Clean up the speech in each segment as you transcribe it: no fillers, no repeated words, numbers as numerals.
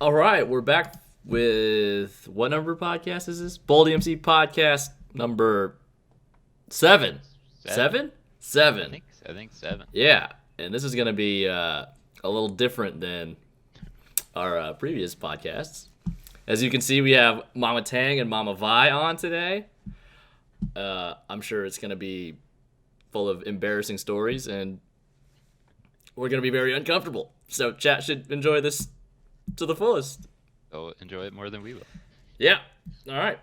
All right, we're back with what number podcast is this? BowlDMC Podcast number 7. Seven? I think 7. Yeah, and this is going to be a little different than our previous podcasts. As you can see, we have Mama Tang and Mama Vi on today. I'm sure it's going to be full of embarrassing stories, and we're going to be very uncomfortable. So chat should enjoy this to the fullest. They'll enjoy it more than we will. Yeah. All right.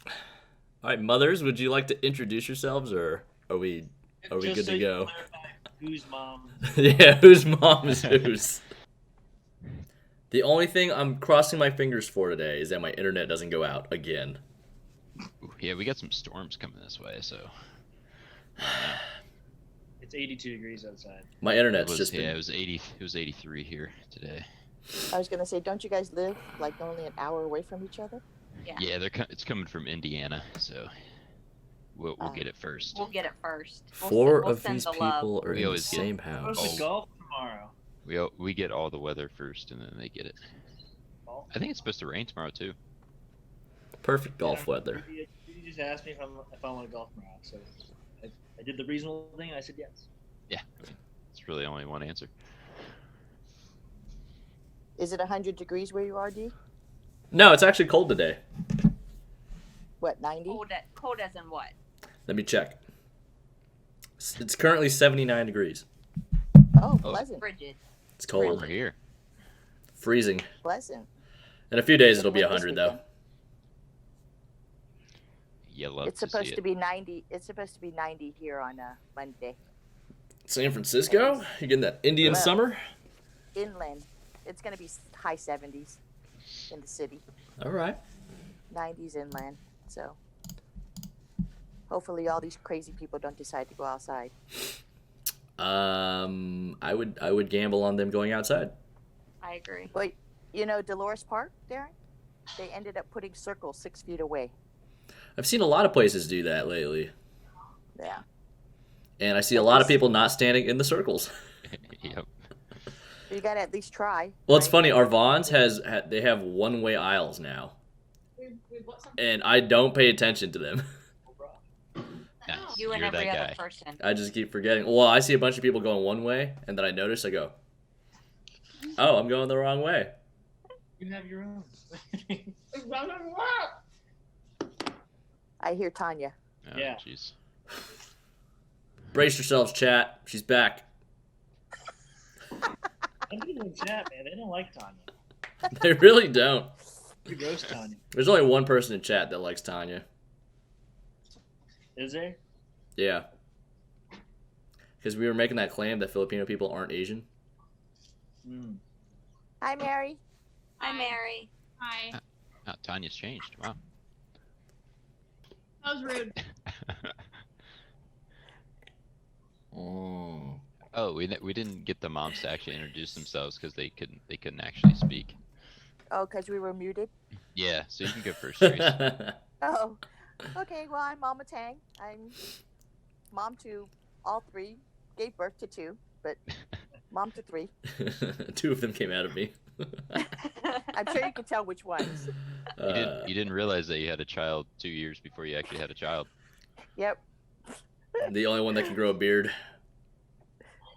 All right, mothers, would you like to introduce yourselves, or are we good to go? Whose mom? Yeah, whose mom is whose? The only thing I'm crossing my fingers for today is that my internet doesn't go out again. Ooh, yeah, we got some storms coming this way, so. It's 82 degrees outside. My internet's just been... Yeah, it was 80. It was 83 here today. I was gonna say, don't you guys live like only an hour away from each other? Yeah, it's coming from Indiana, so we'll get it first. We'll get it first. Four we'll of send these the people love. are We in the always get- same Goes house. to golf tomorrow. We get all the weather first, and then they get it. Golf? I think it's supposed to rain tomorrow too. Perfect golf weather. You just asked me if I want to golf tomorrow, so I did the reasonable thing. I said yes. Yeah, I mean, it's really only one answer. Is it 100 degrees where you are, D? No, it's actually cold today. What, 90? Cold as in what? Let me check. It's currently 79 degrees. Oh, pleasant. Frigid. It's cold. Over here. Freezing. Pleasant. In a few days, it'll be This 100, though. weekend. You love It's to see supposed it. to be 90. It's supposed to be 90 here on Monday. San Francisco? You getting that Indian Well- summer? Inland, it's gonna be high 70s in the city. All right. 90s inland. So hopefully all these crazy people don't decide to go outside. I would gamble on them going outside. I agree. But you know Dolores Park, Darren? They ended up putting circles 6 feet away. I've seen a lot of places do that lately, Yeah. and I see a lot of people not standing in the circles. Yep. You gotta at least try. Well, it's right? funny. Our Vons they have one-way aisles now, and I don't pay attention to them. Nice. You and You're every that other guy. person. I just keep forgetting. Well, I see a bunch of people going one way, and then I notice. I go, "Oh, I'm going the wrong way." You have your own. I hear Tanya. Oh, Yeah. jeez. Brace yourselves, chat. She's back. I'm people in chat, man. They don't like Tanya. They really don't. You roast Tanya. There's only one person in chat that likes Tanya. Is there? Yeah. Because we were making that claim that Filipino people aren't Asian. Hmm. Hi, Mary. Hi, Mary. Hi. Oh, Tanya's changed. Wow. That was rude. Oh. Oh, we didn't get the moms to actually introduce themselves because they couldn't actually speak. Oh, because we were muted. Yeah, so you can go first, Trace. Oh, okay. Well, I'm Mama Tang. I'm mom to all 3. Gave birth to 2, but mom to 3. 2 of them came out of me. I'm sure you can tell which ones. You didn't realize that you had a child 2 years before you actually had a child. Yep. The only one that can grow a beard.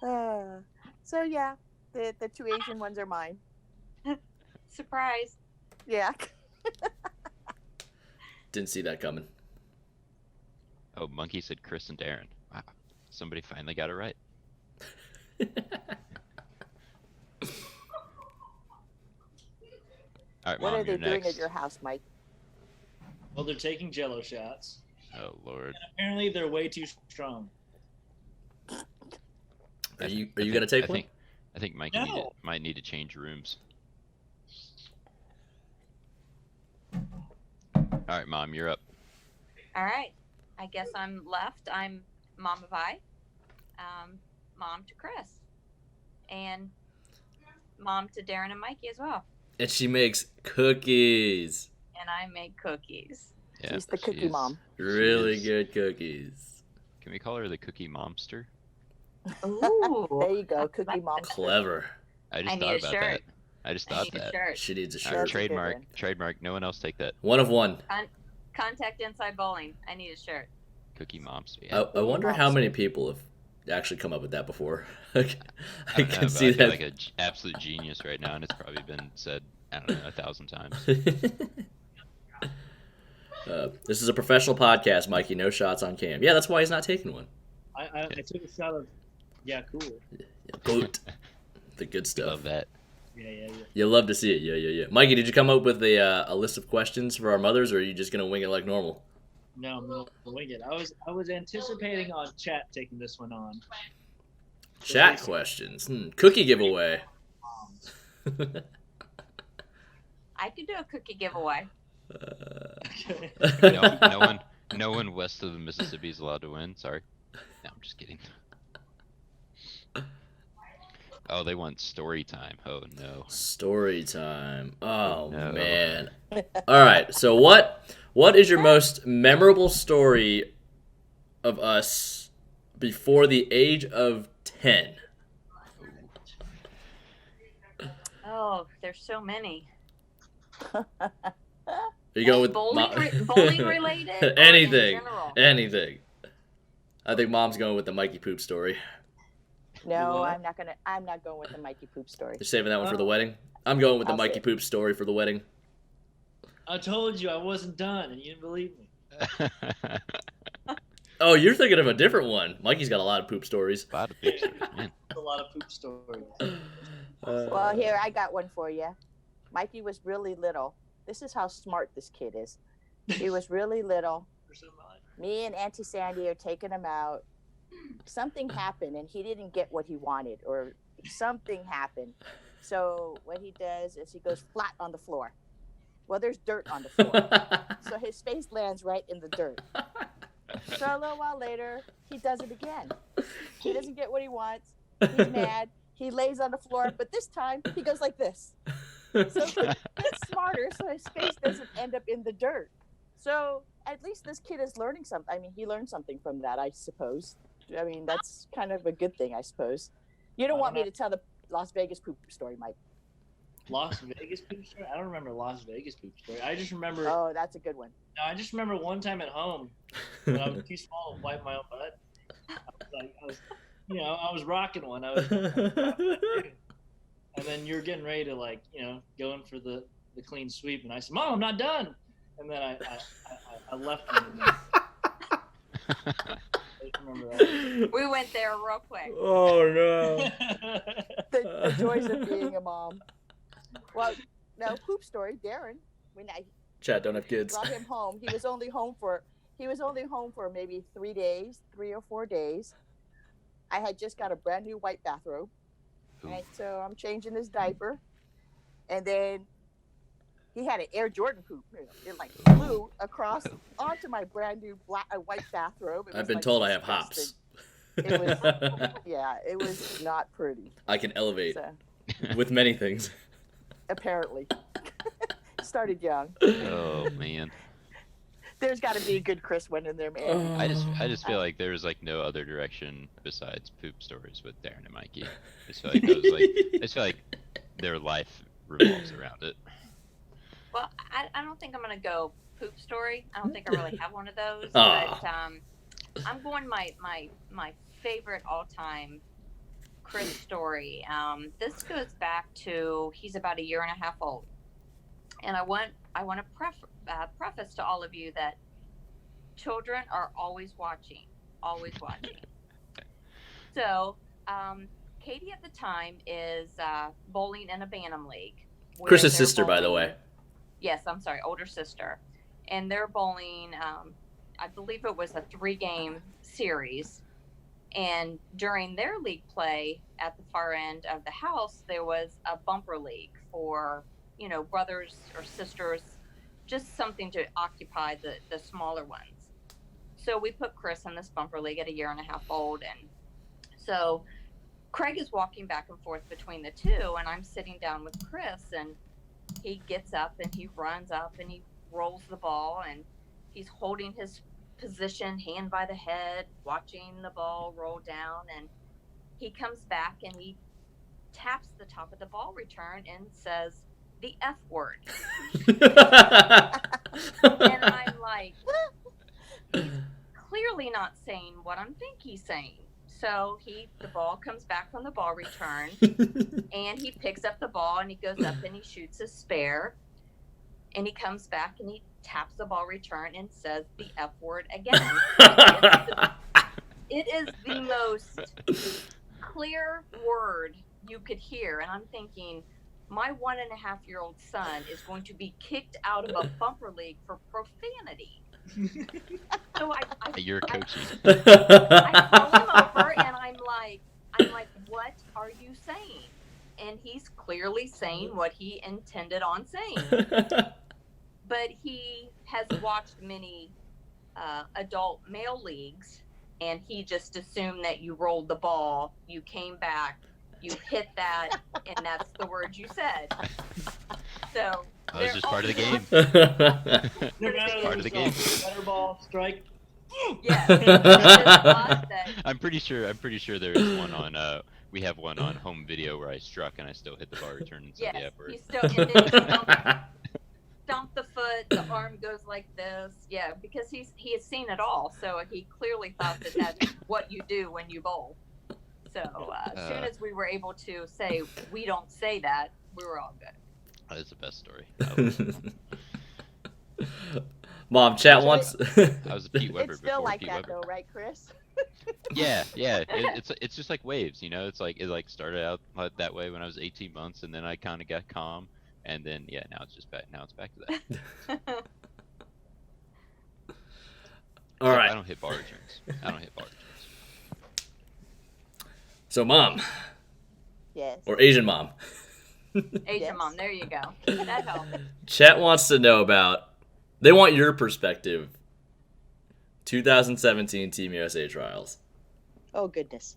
So yeah, the 2 Asian ones are mine. Surprise. Yeah. Didn't see that coming. Oh, Monkey said Chris and Darren. Wow, somebody finally got it right. All right, What Mom, are they you're doing next. at your house, Mike? Well, they're taking Jello shots. Oh Lord. Apparently, they're way too strong. Are you gonna take one? I think Mike No. might need to change rooms. All right, Mom, you're up. All right. I guess I'm left. I'm Mama Vi, mom to Chris, and mom to Darren and Mikey as well. And she makes cookies. And I make cookies. Yeah, She's the she cookie is- mom. Really is. good cookies. Can we call her the Cookie Momster? Ooh. There you go, Cookie Mom. Clever. I just I need thought a about shirt. that. I just I thought need a that. shirt. She needs a That's shirt. a good Trademark. one. Trademark. No one else take that. One of one. Contact Inside Bowling. I need a shirt. Cookie Moms. Yeah. I wonder how many people have actually come up with that before. I I don't know, can but see I feel that. like an absolute genius right now, and it's probably been said, I don't know, 1,000 times. This is a professional podcast, Mikey. No shots on cam. Yeah, that's why he's not taking one. I took a shot of, yeah, cool. Goat. The good stuff. Love that. Yeah. You love to see it. Yeah. Mikey, did you come up with a list of questions for our mothers, or are you just gonna wing it like normal? No, I'm gonna wing it. I was anticipating on chat taking this one on. Chat questions. Cookie giveaway. I could do a cookie giveaway. Okay. No one west of the Mississippi is allowed to win. Sorry. No, I'm just kidding. Oh, they want story time. Oh no. Story time. Oh No. man. All right. So what is your most memorable story of us before the age of 10? Oh, there's so many. Are you going with Bowling related? Or in anything? general? Anything. I think Mom's going with the Mikey poop story. No, What? I'm not going with the Mikey poop story. You're saving that one for the wedding? I'm going with the I'll Mikey save. poop story for the wedding. I told you I wasn't done, and you didn't believe me. Oh, you're thinking of a different one. Mikey's got a lot of poop stories. A lot of pictures, man. A lot of poop stories. Well, here, I got one for you. Mikey was really little. This is how smart this kid is. He was really little. Me and Auntie Sandy are taking him out. Something happened, and he didn't get what he wanted, or something happened. So what he does is he goes flat on the floor. Well, there's dirt on the floor. So his face lands right in the dirt. So a little while later, he does it again. He doesn't get what he wants. He's mad. He lays on the floor, but this time he goes like this. So he's smarter, so his face doesn't end up in the dirt. So at least this kid is learning something. I mean, he learned something from that, I suppose. I mean, that's kind of a good thing, I suppose. You don't want me to tell the Las Vegas poop story, Mike. Las Vegas poop story? I don't remember Las Vegas poop story. I just remember. Oh, that's a good one. No, I just remember one time at home when I was too small to wipe my own butt. I was rocking one. And then you're getting ready to going for the clean sweep, and I said, "Mom, I'm not done." And then I left him. I just remember that. We went there real quick. Oh no. The joys of being a mom. Well, no, poop story, Darren. When I Chat don't have kids. brought him home, he was only home for maybe 3 or 4 days. I had just got a brand new white bathrobe, and so I'm changing his diaper, and then he had an Air Jordan poop. It flew across onto my brand new white bathrobe. I've been told I have hops. It was, yeah, it was not pretty. I can elevate So, with many things. apparently, started young. Oh man. There's got to be a good Chris one in there, man. I just feel like there's no other direction besides poop stories with Darren and Mikey. I just feel like their life revolves around it. Well, I don't think I'm going to go poop story. I don't think I really have one of those. Aw. But I'm going my favorite all-time Chris story. This goes back to he's about a year and a half old. And I want to preface to all of you that children are always watching. So, Katie at the time is bowling in a Bantam League. where Chris's they're sister, by the bowling- way. Yes, I'm sorry, older sister. And they're bowling, I believe it was a 3-game series. And during their league play at the far end of the house, there was a bumper league for, brothers or sisters, just something to occupy the smaller ones. So we put Chris in this bumper league at a year and a half old. And so Craig is walking back and forth between the two, and I'm sitting down with Chris, and he gets up and he runs up and he rolls the ball, and he's holding his position, hand by the head, watching the ball roll down, and he comes back and he taps the top of the ball return and says the F word. And I'm like, he's clearly not saying what I'm think he's saying. So the ball comes back from the ball return, and he picks up the ball and he goes up and he shoots a spare, and he comes back and he taps the ball return and says the F word again. It is the most clear word you could hear, and I'm thinking, my 1.5-year-old son is going to be kicked out of a bumper league for profanity. So You're coaching. I call him over and I'm like, what are you saying? And he's clearly saying what he intended on saying. But he has watched many adult male leagues, and he just assumed that you rolled the ball, you came back, you hit that, and that's the word you said. So that was just part of the game. Part of the game. Better ball, strike. Yeah. I'm pretty sure there is one on. We have one on home video where I struck and I still hit the ball return and said the F word. He still, and then he stomp the foot, the arm goes like this. Yeah, because he has seen it all, so he clearly thought that that's what you do when you bowl. So as soon as we were able to say we don't say that, we were all good. That's the best story. Mom, chat wants. I was a Pete Weber. It's still like Pete that Weber. though, right, Chris? Yeah. It's just like waves, you know. It started out that way when I was 18 months, and then I kind of got calm, and then now it's just back. Now it's back to that. All right. I don't hit ball returns. So, Mom. Yes. Or Asian Mom. Asian mom, there you go. That helps. Chat wants to know about. They want your perspective. 2017 Team USA trials. Oh goodness.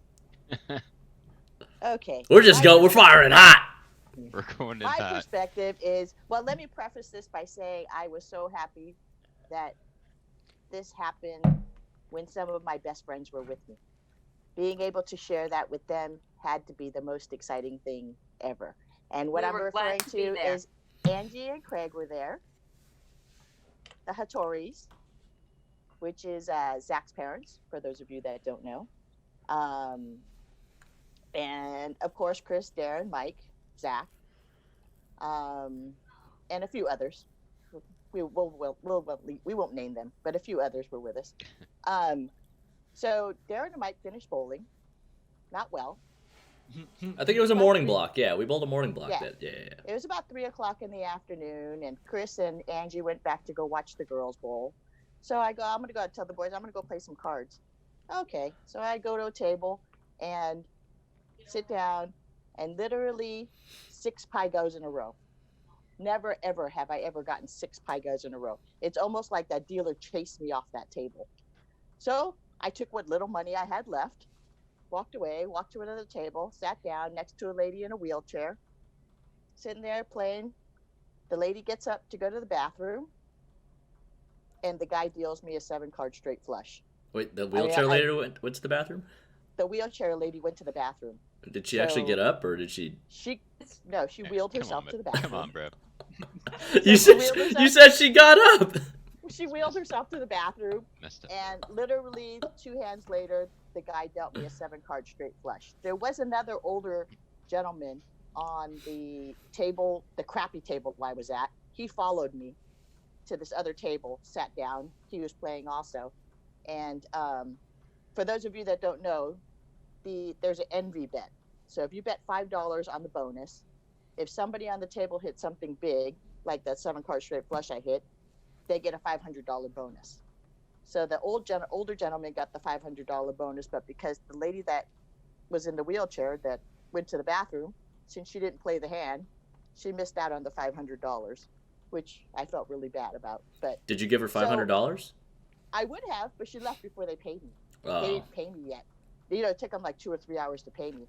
Okay. We're firing hot. We're going in My hot. perspective is, well, let me preface this by saying I was so happy that this happened when some of my best friends were with me. Being able to share that with them had to be the most exciting thing ever. And what I'm referring to is Angie and Craig were there. The Hattoris, which is Zach's parents, for those of you that don't know. And of course, Chris, Darren, Mike, Zach, and a few others. We won't name them, but a few others were with us. So Darren and Mike finished bowling, not well. I think it was a morning block. Yeah, we bowled a morning block. Yeah. Yeah. It was about 3:00 in the afternoon, and Chris and Angie went back to go watch the girls bowl. So I go, I'm going to go out and tell the boys, I'm going to go play some cards. Okay. So I go to a table and sit down, and literally 6 pie goes in a row. Never, ever have I ever gotten 6 pie goes in a row. It's almost like that dealer chased me off that table. So I took what little money I had left, walked away, walked to another table, sat down next to a lady in a wheelchair, sitting there playing. The lady gets up to go to the bathroom, and the guy deals me a 7-card straight flush. Wait, the wheelchair lady went to the bathroom? The wheelchair lady went to the bathroom. Did she actually get up, or did she? She wheeled herself to the bathroom. Come on, bro. You said she got up. She wheeled herself to the bathroom, Messed up. and literally 2 hands later, the guy dealt me a 7-card straight flush. There was another older gentleman on the table, the crappy table I was at. He followed me to this other table, sat down. He was playing also. And for those of you that don't know, there's an envy bet. So if you bet $5 on the bonus, if somebody on the table hits something big, like that 7-card straight flush I hit, they get a $500 bonus. So the older gentleman got the $500 bonus, but because the lady that was in the wheelchair that went to the bathroom, since she didn't play the hand, she missed out on the $500, which I felt really bad about. But did you give her $500? I would have, but she left before they paid me. Oh. They didn't pay me yet. It took them like 2 or 3 hours to pay me.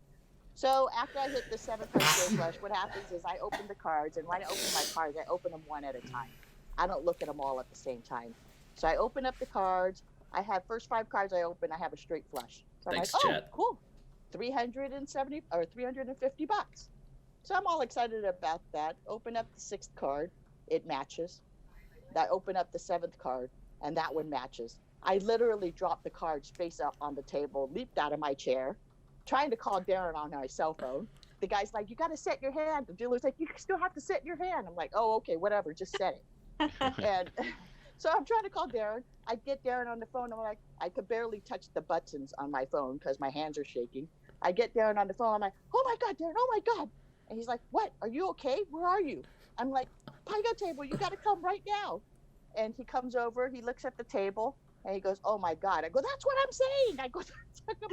So after I hit the 7-card straight flush, what happens is I open the cards, and when I open my cards, I open them one at a time. I don't look at them all at the same time. So I open up the cards. I have first 5 cards I open, I have a straight flush. So Thanks, I'm like, Chad. oh, cool. $370 or $350. So I'm all excited about that. Open up the 6th card, it matches. I open up the 7th card, and that one matches. I literally dropped the cards face up on the table, leaped out of my chair, trying to call Darren on my cell phone. The guy's like, "You got to set your hand." The dealer's like, "You still have to set your hand." I'm like, "Oh, okay, whatever, just set it." And so I'm trying to call Darren. I get Darren on the phone. I'm like, I could barely touch the buttons on my phone because my hands are shaking. I get Darren on the phone. I'm like, "Oh my God, Darren, oh my God." And he's like, "What? Are you okay? Where are you?" I'm like, "Pingo table, you got to come right now." And he comes over, he looks at the table, and he goes, "Oh my God." I go, "That's what I'm saying." I go,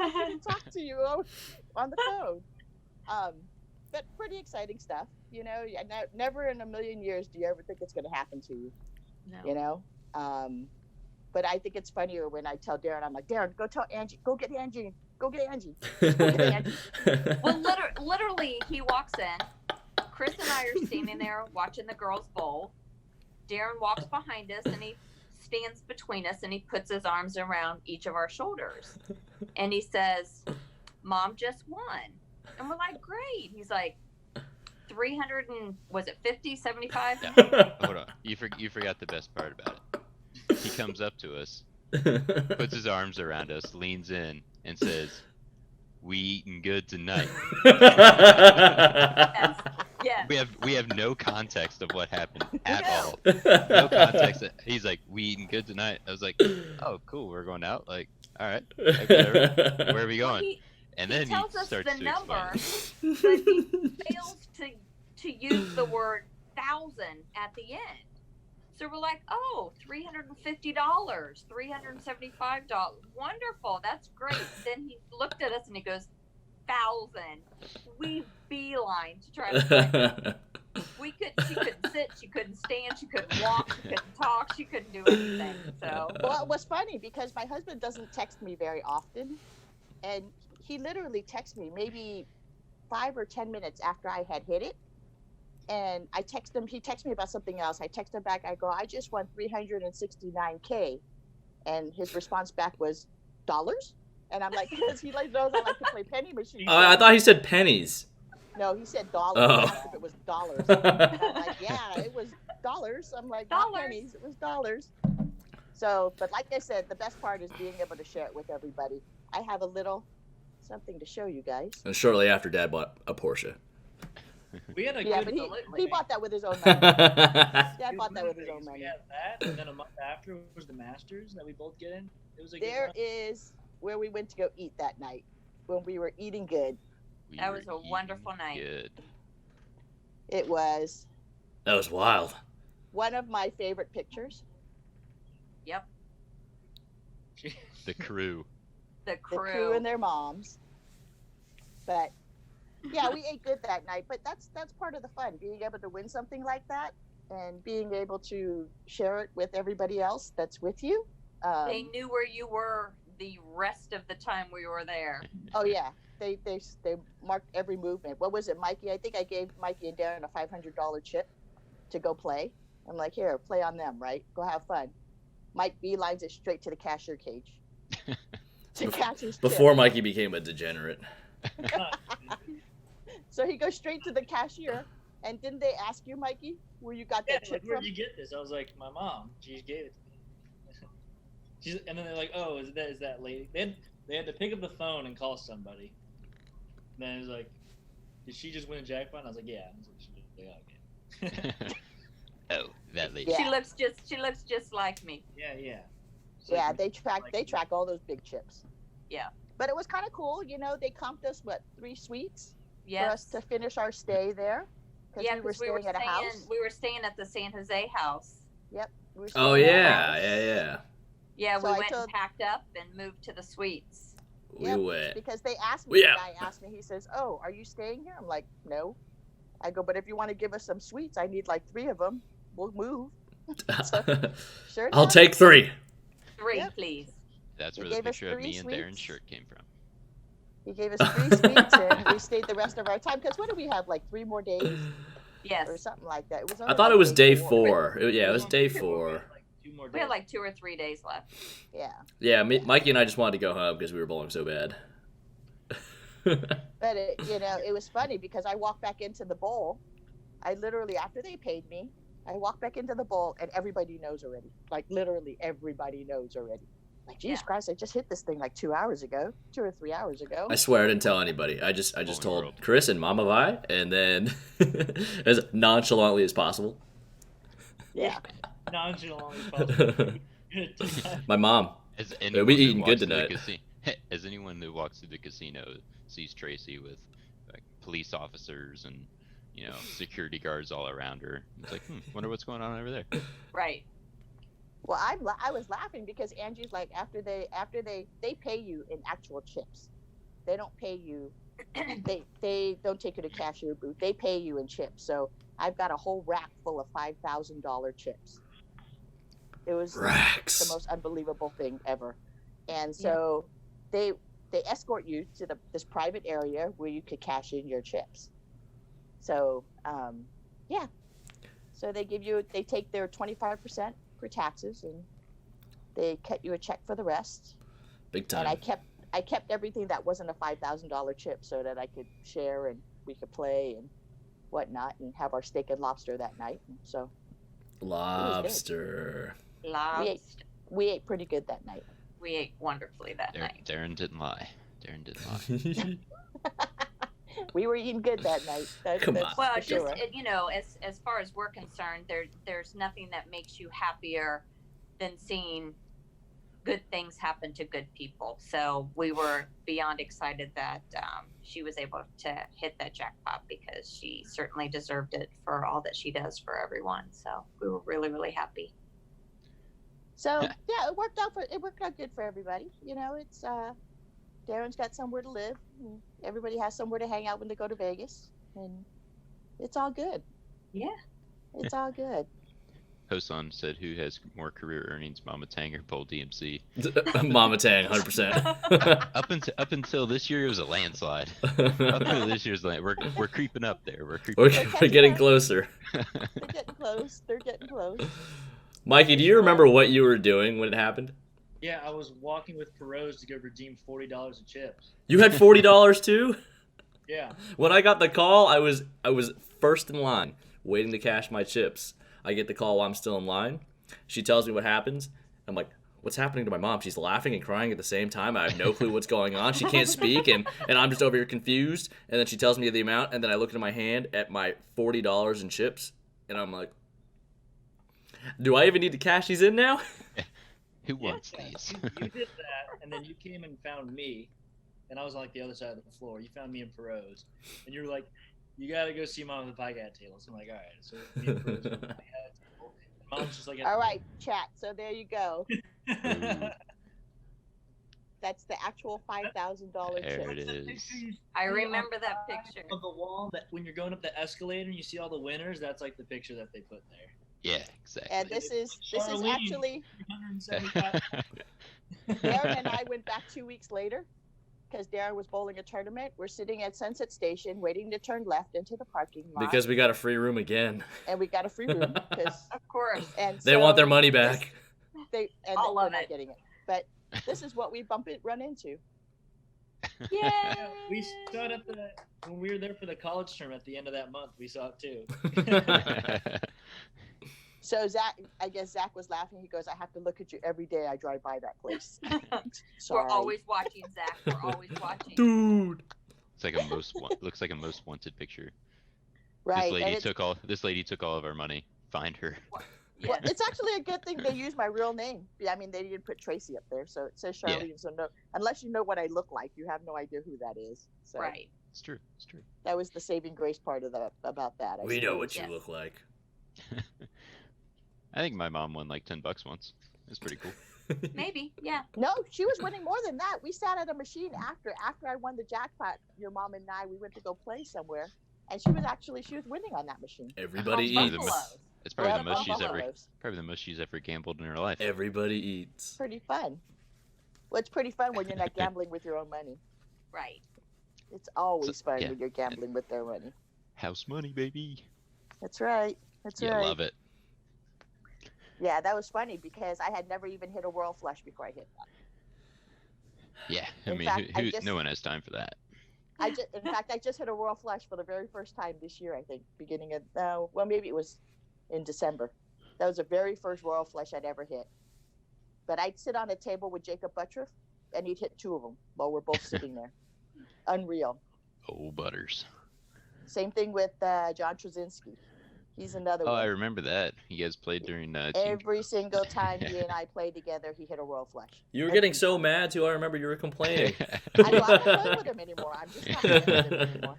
"I couldn't talk to you on the phone." But pretty exciting stuff, you know. Never in a million years do you ever think it's going to happen to you, you know. But I think it's funnier when I tell Darren, I'm like, "Darren, go tell Angie, go get Angie, go get Angie." Go get Angie. Well, literally, he walks in. Chris and I are standing there watching the girls bowl. Darren walks behind us and he stands between us and he puts his arms around each of our shoulders. And he says, "Mom just won." And we're like, "Great." He's like, 300 and was it 50, 75? Yeah. Hold on. You forgot the best part about it. He comes up to us, puts his arms around us, leans in, and says, "We eating good tonight." Yes. We have no context of what happened at all. No context. He's like, "We eating good tonight." I was like, "Oh, cool. We're going out." Like, all right. Like, whatever. Where are we going? Well, and then he tells us starts the to number, explain. but he fails to use the word 1,000 at the end. So we're like, "Oh, $350, $375. Wonderful. That's great." Then he looked at us and he goes, 1,000. We beeline to try to find it. She couldn't sit, she couldn't stand, she couldn't walk, she couldn't talk, she couldn't do anything. So Well, it was funny because my husband doesn't text me very often, and he literally texted me maybe 5 or 10 minutes after I had hit it. And I text him, he texted me about something else. I text him back, I go, "I just won 369K. And his response back was, "Dollars?" And I'm like, because he knows I like to play penny machines. I thought he said pennies. No, he said dollars. Oh. I asked if it was dollars. And I'm like, "Yeah, it was dollars." I'm like, "Not Dollars. pennies, it was dollars." So, but like I said, the best part is being able to share it with everybody. I have a little something to show you guys. And shortly after, Dad bought a Porsche. We had a Yeah, good but he bought that with his own money. Dad bought that with his own We money. had that, and then a month after was the Masters that we both get in. It was a good There month. is where we went to go eat that night when we were eating good. We That were was a eating wonderful night. Good. It was That was wild. one of my favorite pictures. Yep. The crew. The The crew. crew and their moms. But yeah, we ate good that night. But that's part of the fun, being able to win something like that and being able to share it with everybody else that's with you. They knew where you were the rest of the time we were there. Oh yeah, they marked every movement. What was it, Mikey? I think I gave Mikey and Darren a $500 chip to go play. I'm like, "Here, play on them, right? Go have fun." Mike beelines it straight to the cashier cage to catch his chip. Before Mikey became a degenerate. So he goes straight to the cashier. And didn't they ask you, Mikey, where you got Yeah, that like, chip where'd from? you get this? I was like, "My mom. She gave it to me." And then they're like, "Oh, is that lady?" They had to pick up the phone and call somebody. And then it was like, "Did she just win a jackpot?" And I was like, "Yeah." I was like, "She did. Yeah, okay." Oh, that lady. Yeah. She looks just like me. Yeah. So Yeah, like, they track all those big chips. Yeah. But it was kind of cool, you know. They comped us 3 suites for us Yes. to finish our stay there because Yeah, we were 'cause we were staying at a house. We were staying at the San Jose house. We were Oh, staying at a yeah. house Yeah. Yeah, So we I went told- and packed up and moved to the suites. We Yep. went. Because they asked me, Yeah. the guy asked me, he says, "Oh, are you staying here?" I'm like, "No." I go, "But if you want to give us some suites, I need like 3 of them. We'll move." Sure I'll enough. take 3. 3, Yep. please. That's They where the gave us picture of 3 me and Darren's suites. shirt came from. He gave us 3 suites and we stayed the rest of our time. Because what do we have, like 3 more days or Yes. something like that? It was I only thought it like was day 4. 4. Yeah, it was day 4. Like 2 more days. We had like 2 or 3 days left. Yeah. Yeah, Mikey and I just wanted to go home because we were bowling so bad. But it was funny because I walked back into the bowl. I literally, after they paid me, I walked back into the bowl and everybody knows already. Like literally everybody knows already. Like, Jesus Christ, I just hit this thing like 2 or 3 hours ago. I swear I didn't tell anybody. I just told world. Chris and Mama Vi, and then as nonchalantly as possible. Yeah. Nonchalantly possible. My mom. Has we anyone eating who good walks through the tonight. As anyone who walks through the casino sees Tracy with like police officers and security guards all around her, it's like, wonder what's going on over there. Right. Well, I was laughing because Angie's like, after they pay you in actual chips. They don't pay you. They don't take you to cashier booth. They pay you in chips. So I've got a whole rack full of $5,000 chips. It was Racks. the most unbelievable thing ever. And so they escort you to this private area where you could cash in your chips. So so they take their 25% for taxes, and they cut you a check for the rest. Big time. And I kept everything that wasn't a $5,000 chip so that I could share and we could play and whatnot and have our steak and lobster that night. And so Lobster. we ate pretty good that night. We ate wonderfully that night. Darren didn't lie. We were eating good that night. Come on. Well, for sure. as far as we're concerned, there's nothing that makes you happier than seeing good things happen to good people. So we were beyond excited that she was able to hit that jackpot, because she certainly deserved it for all that she does for everyone. So we were really, really happy. So it worked out good for everybody. It's Darren's got somewhere to live, and everybody has somewhere to hang out when they go to Vegas, and it's all good. Yeah, it's all good. Hoson said, "Who has more career earnings, Mama Tang or BowlDMC?" Mama Tang, 100%. Up until this year, it was a landslide. Up until this year's we're creeping up there. We're getting closer. They're getting close. Mikey, do you remember what you were doing when it happened? Yeah, I was walking with Perot's to go redeem $40 of chips. You had $40 too? Yeah. When I got the call, I was first in line, waiting to cash my chips. I get the call while I'm still in line. She tells me what happens. I'm like, what's happening to my mom? She's laughing and crying at the same time. I have no clue what's going on. She can't speak, and I'm just over here confused. And then she tells me the amount, and then I look at my hand at my $40 in chips, and I'm like, do I even need to cash these in now? Who wants these? You did that, and then you came and found me, and I was on like the other side of the floor. You found me in Perot's, and you were like, you got to go see Mom at the pie cat table. So I'm like, all right. So me and Perot's at the pie cat table. And Mom's just like, all right, chat. So there you go. That's the actual $5,000 There chip. it is. I remember that picture. Of the wall that when you're going up the escalator and you see all the winners, that's like the picture that they put there. Yeah, exactly. And this is actually 175. Darren and I went back 2 weeks later because Darren was bowling a tournament. We're sitting at Sunset Station waiting to turn left into the parking lot. Because we got a free room again. And we got a free room. Of course. And They want their money back. They're love not it. getting it. But this is what we run into. Yay! We saw it when we were there for the college term at the end of that month. We saw it too. So I guess Zach was laughing. He goes, I have to look at you every day I drive by that place. We're always watching, Zach. We're always watching. Dude. It's like looks like a most wanted picture. Right. This lady took all of our money. Find her. Well, it's actually a good thing they used my real name. I mean, they didn't put Tracy up there, so it says Charlene. Yeah. So no, unless you know what I look like, you have no idea who that is. So right. It's true. That was the saving grace part of about that. We know what you look like. I think my mom won like $10 once. It was pretty cool. Maybe, yeah. No, she was winning more than that. We sat at a machine after I won the jackpot. Your mom and I, we went to go play somewhere, and she was winning on that machine. Everybody eats. It's probably the most she's ever gambled in her life. Everybody eats. Pretty fun. Well, it's pretty fun when you're not gambling with your own money. Right. It's always fun when you're gambling with their money. House money, baby. That's right. That's right. I love it. Yeah, that was funny because I had never even hit a Royal Flush before I hit that. Yeah, In fact, no one has time for that. In fact, I just hit a royal flush for the very first time this year. I think beginning of well, maybe it was in December. That was the very first royal flush I'd ever hit. But I'd sit on a table with Jacob Buttriff, and he'd hit 2 of them while we're both sitting there. Unreal. Oh, Butters. Same thing with John Trzynski. He's another one. I remember that. You guys played during every single time he and I played together, he hit a royal flush. You were getting so mad too. I remember you were complaining. I don't play with him anymore. I'm just not playing with him anymore.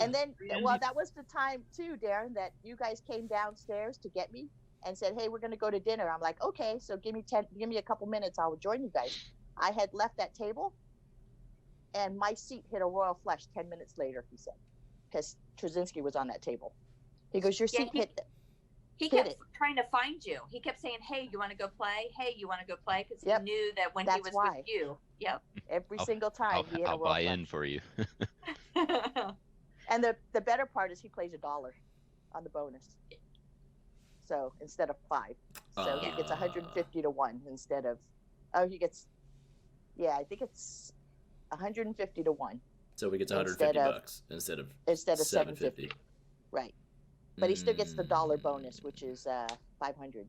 And then, well, that was the time too, Darren, that you guys came downstairs to get me and said, "Hey, we're going to go to dinner." I'm like, "Okay, so give me a couple minutes. I'll join you guys." I had left that table, and my seat hit a royal flush 10 minutes later. He said, because Trzynski was on that table. He goes, "Your seat hit." He kept trying to find you. He kept saying, "Hey, you want to go play? Hey, you want to go play?" Because he knew that when he was with you. Yep. Every single time. I'll buy in for you. And the better part is he plays $1 on the bonus. So instead of 5. So he gets 150 to 1 instead of, he gets, I think it's 150 to 1. So he gets $150 instead of $750. Right. But he still gets the $1 bonus, which is 500.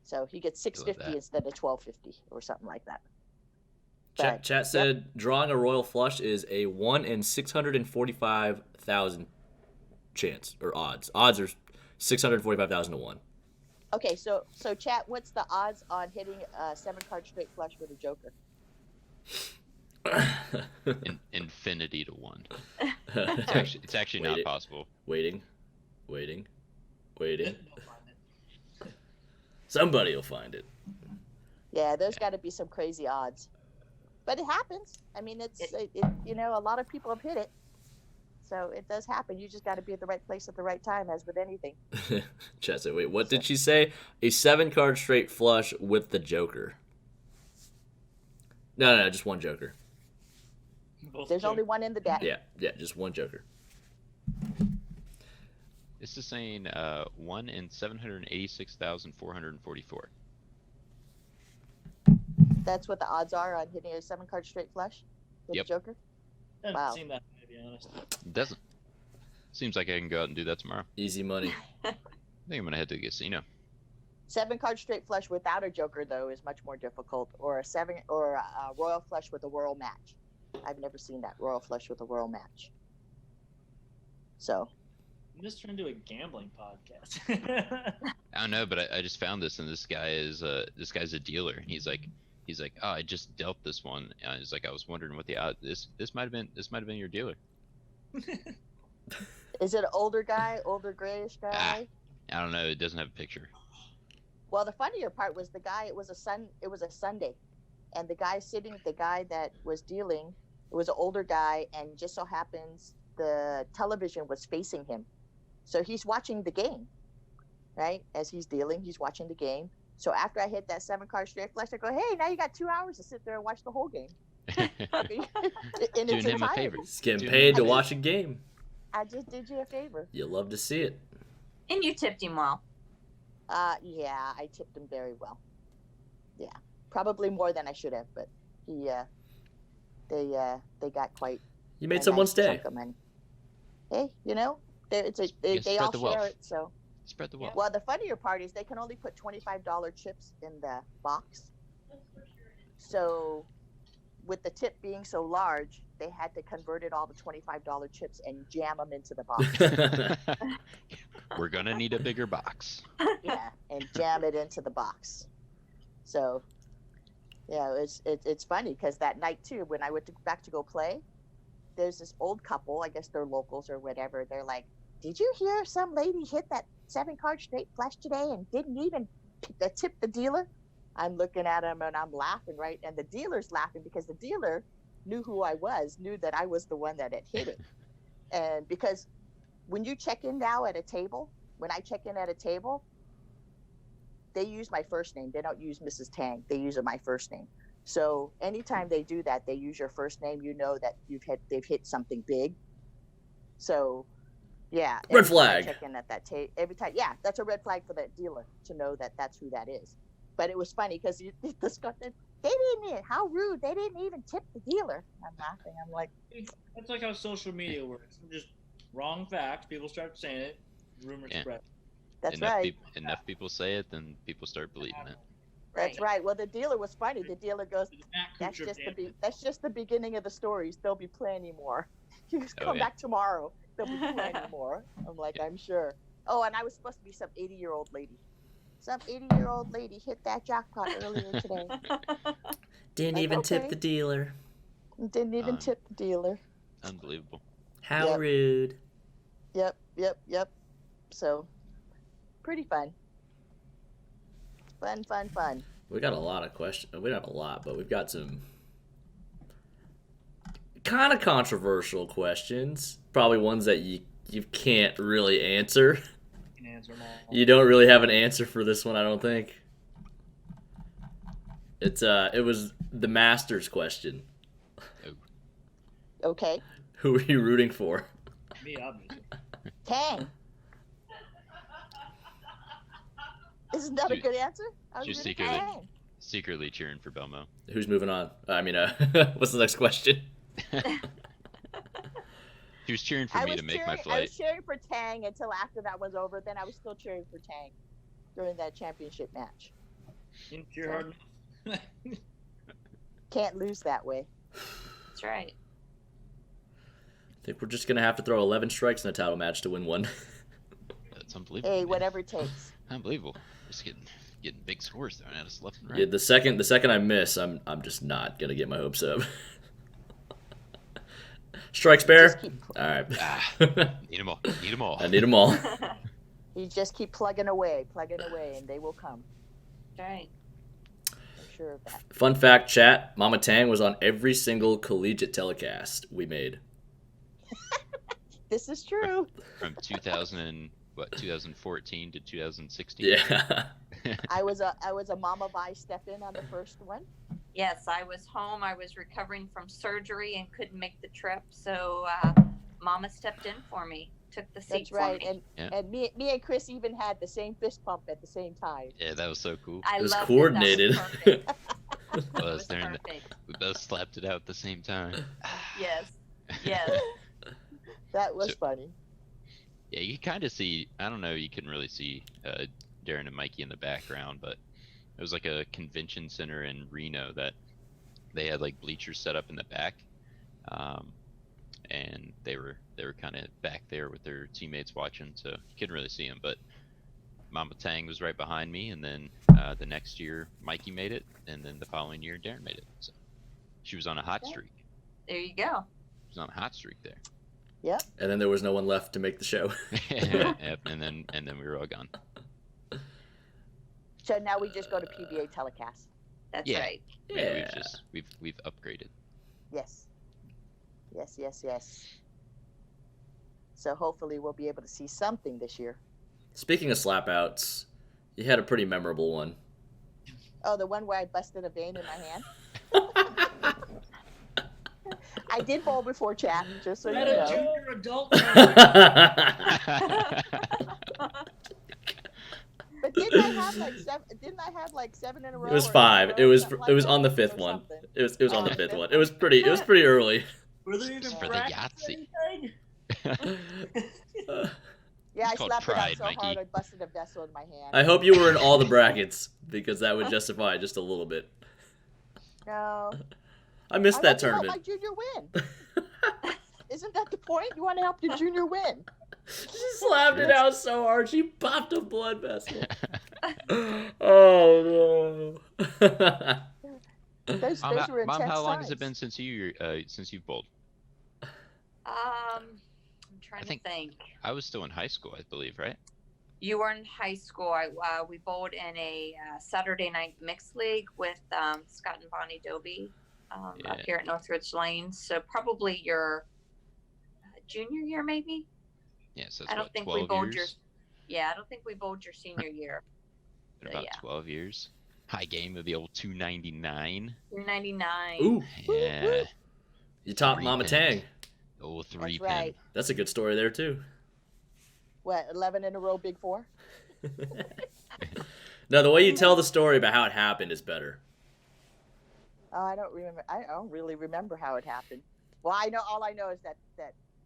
So he gets 650 instead of 1250 or something like that. Chat said drawing a royal flush is a 1 in 645,000 chance or odds. Odds are 645,000 to 1. Okay, so chat, what's the odds on hitting a 7-card straight flush with a joker? Infinity to 1. It's actually not possible. Waiting. Somebody will find it. Yeah, there's got to be some crazy odds, but it happens. I mean, it a lot of people have hit it, so it does happen. You just got to be at the right place at the right time, as with anything. Chat said, "Wait, what did she say? A 7-card straight flush with the joker?" No, just one joker. There's only one in the deck. Yeah, just one joker. This is saying 1 in 786,444. That's what the odds are on hitting a 7-card straight flush with a joker? I haven't seen that, to be honest. It doesn't. Seems like I can go out and do that tomorrow. Easy money. I think I'm going to head to the casino. 7-card straight flush without a joker, though, is much more difficult. Or a royal flush with a royal match. I've never seen that, royal flush with a royal match. So... I'm just trying to do a gambling podcast. I don't know, but I just found this, and this guy's a dealer. And he's like, "Oh, I just dealt this one." And he's like, "I was wondering what the odds. This might have been your dealer." Is it an older grayish guy? I don't know. It doesn't have a picture. Well, the funnier part was it was a Sunday, and the guy that was dealing, it was an older guy, and just so happens the television was facing him. So he's watching the game, right? As he's dealing, he's watching the game. So after I hit that 7-card straight flush, I go, "Hey, now you got 2 hours to sit there and watch the whole game." Doing him a favor. He's getting paid to watch a game. I just did you a favor. You love to see it. And you tipped him well. Yeah, I tipped him very well. Yeah, probably more than I should have, but they got quite. You made someone's day. Hey, they all share it, so. Spread the wealth. Well, the funnier part is they can only put $25 chips in the box. So, with the tip being so large, they had to convert it all to $25 chips and jam them into the box. We're gonna need a bigger box. Yeah, and jam it into the box. So, yeah, it's funny because that night too, when I went back to go play, there's this old couple, I guess they're locals or whatever. They're like, "Did you hear some lady hit that 7-card straight flush today and didn't even tip the dealer?" I'm looking at him and I'm laughing, right? And the dealer's laughing because the dealer knew who I was, knew that I was the one that had hit it. And because when you check in now at a table, when I check in at a table, they use my first name. They don't use Mrs. Tang. They use my first name. So anytime they do that, they use your first name. You know that they've hit something big. So, yeah. Red flag. Check in at that every time. Yeah, that's a red flag for that dealer to know that that's who that is. But it was funny because They didn't even, how rude. They didn't even tip the dealer. I'm laughing. I'm like, That's like how social media works. Just wrong facts. People start saying it. Rumors spread. that's right. Enough people say it, then people start believing it. That's right. Well, the dealer was funny. The dealer goes, That's that's just the beginning of the stories. There'll be plenty more. You just come yeah. back tomorrow. There'll be plenty more. I'm like, I'm sure. Oh, and I was supposed to be some 80-year-old lady. Some 80-year-old lady hit that jackpot earlier today. Didn't even tip the dealer. Didn't even tip the dealer. Unbelievable. How rude. Yep. So, pretty fun. Fun. We got a lot of questions. We don't have a lot, but we've got some kind of controversial questions. Probably ones that you can't really answer. You can answer them all. You don't really have an answer for this one, I don't think. It was the Masters question. Okay. Who are you rooting for? Me, obviously. Tang. Isn't that a good answer? I was Just rooting for Tang. secretly cheering for Belmo. Who's moving on? I mean, what's the next question? He was cheering for me to make my I flight. was cheering for Tang until after that was over. Then I was still cheering for Tang during that championship match. Didn't cheer hard enough. Can't lose that way. That's right. I think we're just going to have to throw 11 strikes in a title match to win one. That's unbelievable. Hey, man. whatever it takes. Unbelievable. Just getting big scores thrown at us left and right. Yeah, the second I miss, I'm just not going to get my hopes up. Strike spare? All right. Need them all. Need them all. I need them all. You just keep plugging away, and they will come. Right. I'm sure of that. Fun fact, chat, Mama Tang was on every single collegiate telecast we made. This is true. From 2014 to 2016. Yeah. I was a Mama Vi step in on the first one. Yes, I was home. I was recovering from surgery and couldn't make the trip, so Mama stepped in for me, took the seat That's right. for me. And me and Chris even had the same fist pump at the same time. Yeah, that was so cool. I It was loved coordinated. That was perfect. It It was was during the- perfect. We both slapped it out at the same time. Yes. Yes. That was So- funny. Yeah, you kind of see. I don't know. You couldn't really see Darren and Mikey in the background, but it was like a convention center in Reno that they had like bleachers set up in the back, and they were kind of back there with their teammates watching, so you couldn't really see them. But Mama Tang was right behind me, and then the next year Mikey made it, and then the following year Darren made it. So she was on a hot streak. There you go. She was on a hot streak there. Yep. And then there was no one left to make the show. Yep, and then we were all gone. So now we just go to PBA telecast. That's Yeah. right. Yeah. We've upgraded. Yes. So hopefully we'll be able to see something this year. Speaking of slap outs, you had a pretty memorable one. Oh, the one where I busted a vein in my hand? I did bowl before, chat, just so you Let a know. junior adult. But didn't I have like seven in a row? It was or 5. eight It in a row, was something it was like on the that, 5th or one. something? It was on Oh, the 5th fifth one. It was pretty early. Were there even For the brackets or Yahtzee. anything? Yeah, I It's called slapped it pride, out so Mikey. hard I busted a vessel in my hand. I hope you were in all the brackets because that would justify it just a little bit. No. I missed I that want to help tournament. my junior win. Isn't that the point? You want to help your junior win. She slapped it out so hard she popped a blood vessel. Oh no. Those Mom, were intense Mom, how long times. has it been since you've bowled? I'm trying think- to think. I was still in high school, I believe, right? You were in high school. We bowled in a Saturday night mixed league with Scott and Bonnie Dobie up Yeah. here at Northridge Lanes. So probably your junior year, maybe. Yeah, so that's I don't what, think 12 we bowled years? Yeah, I don't think we bowled your senior year. Been but about yeah. 12 years. High game of the old 299. 299. Ooh, Yeah, you topped Three Mama pins. Tang. the old 3 That's right. That's a good story there too. What, 11 in a row, Big Four? No, the way you tell the story about how it happened is better. I don't remember. I don't really remember how it happened. Well, all I know is that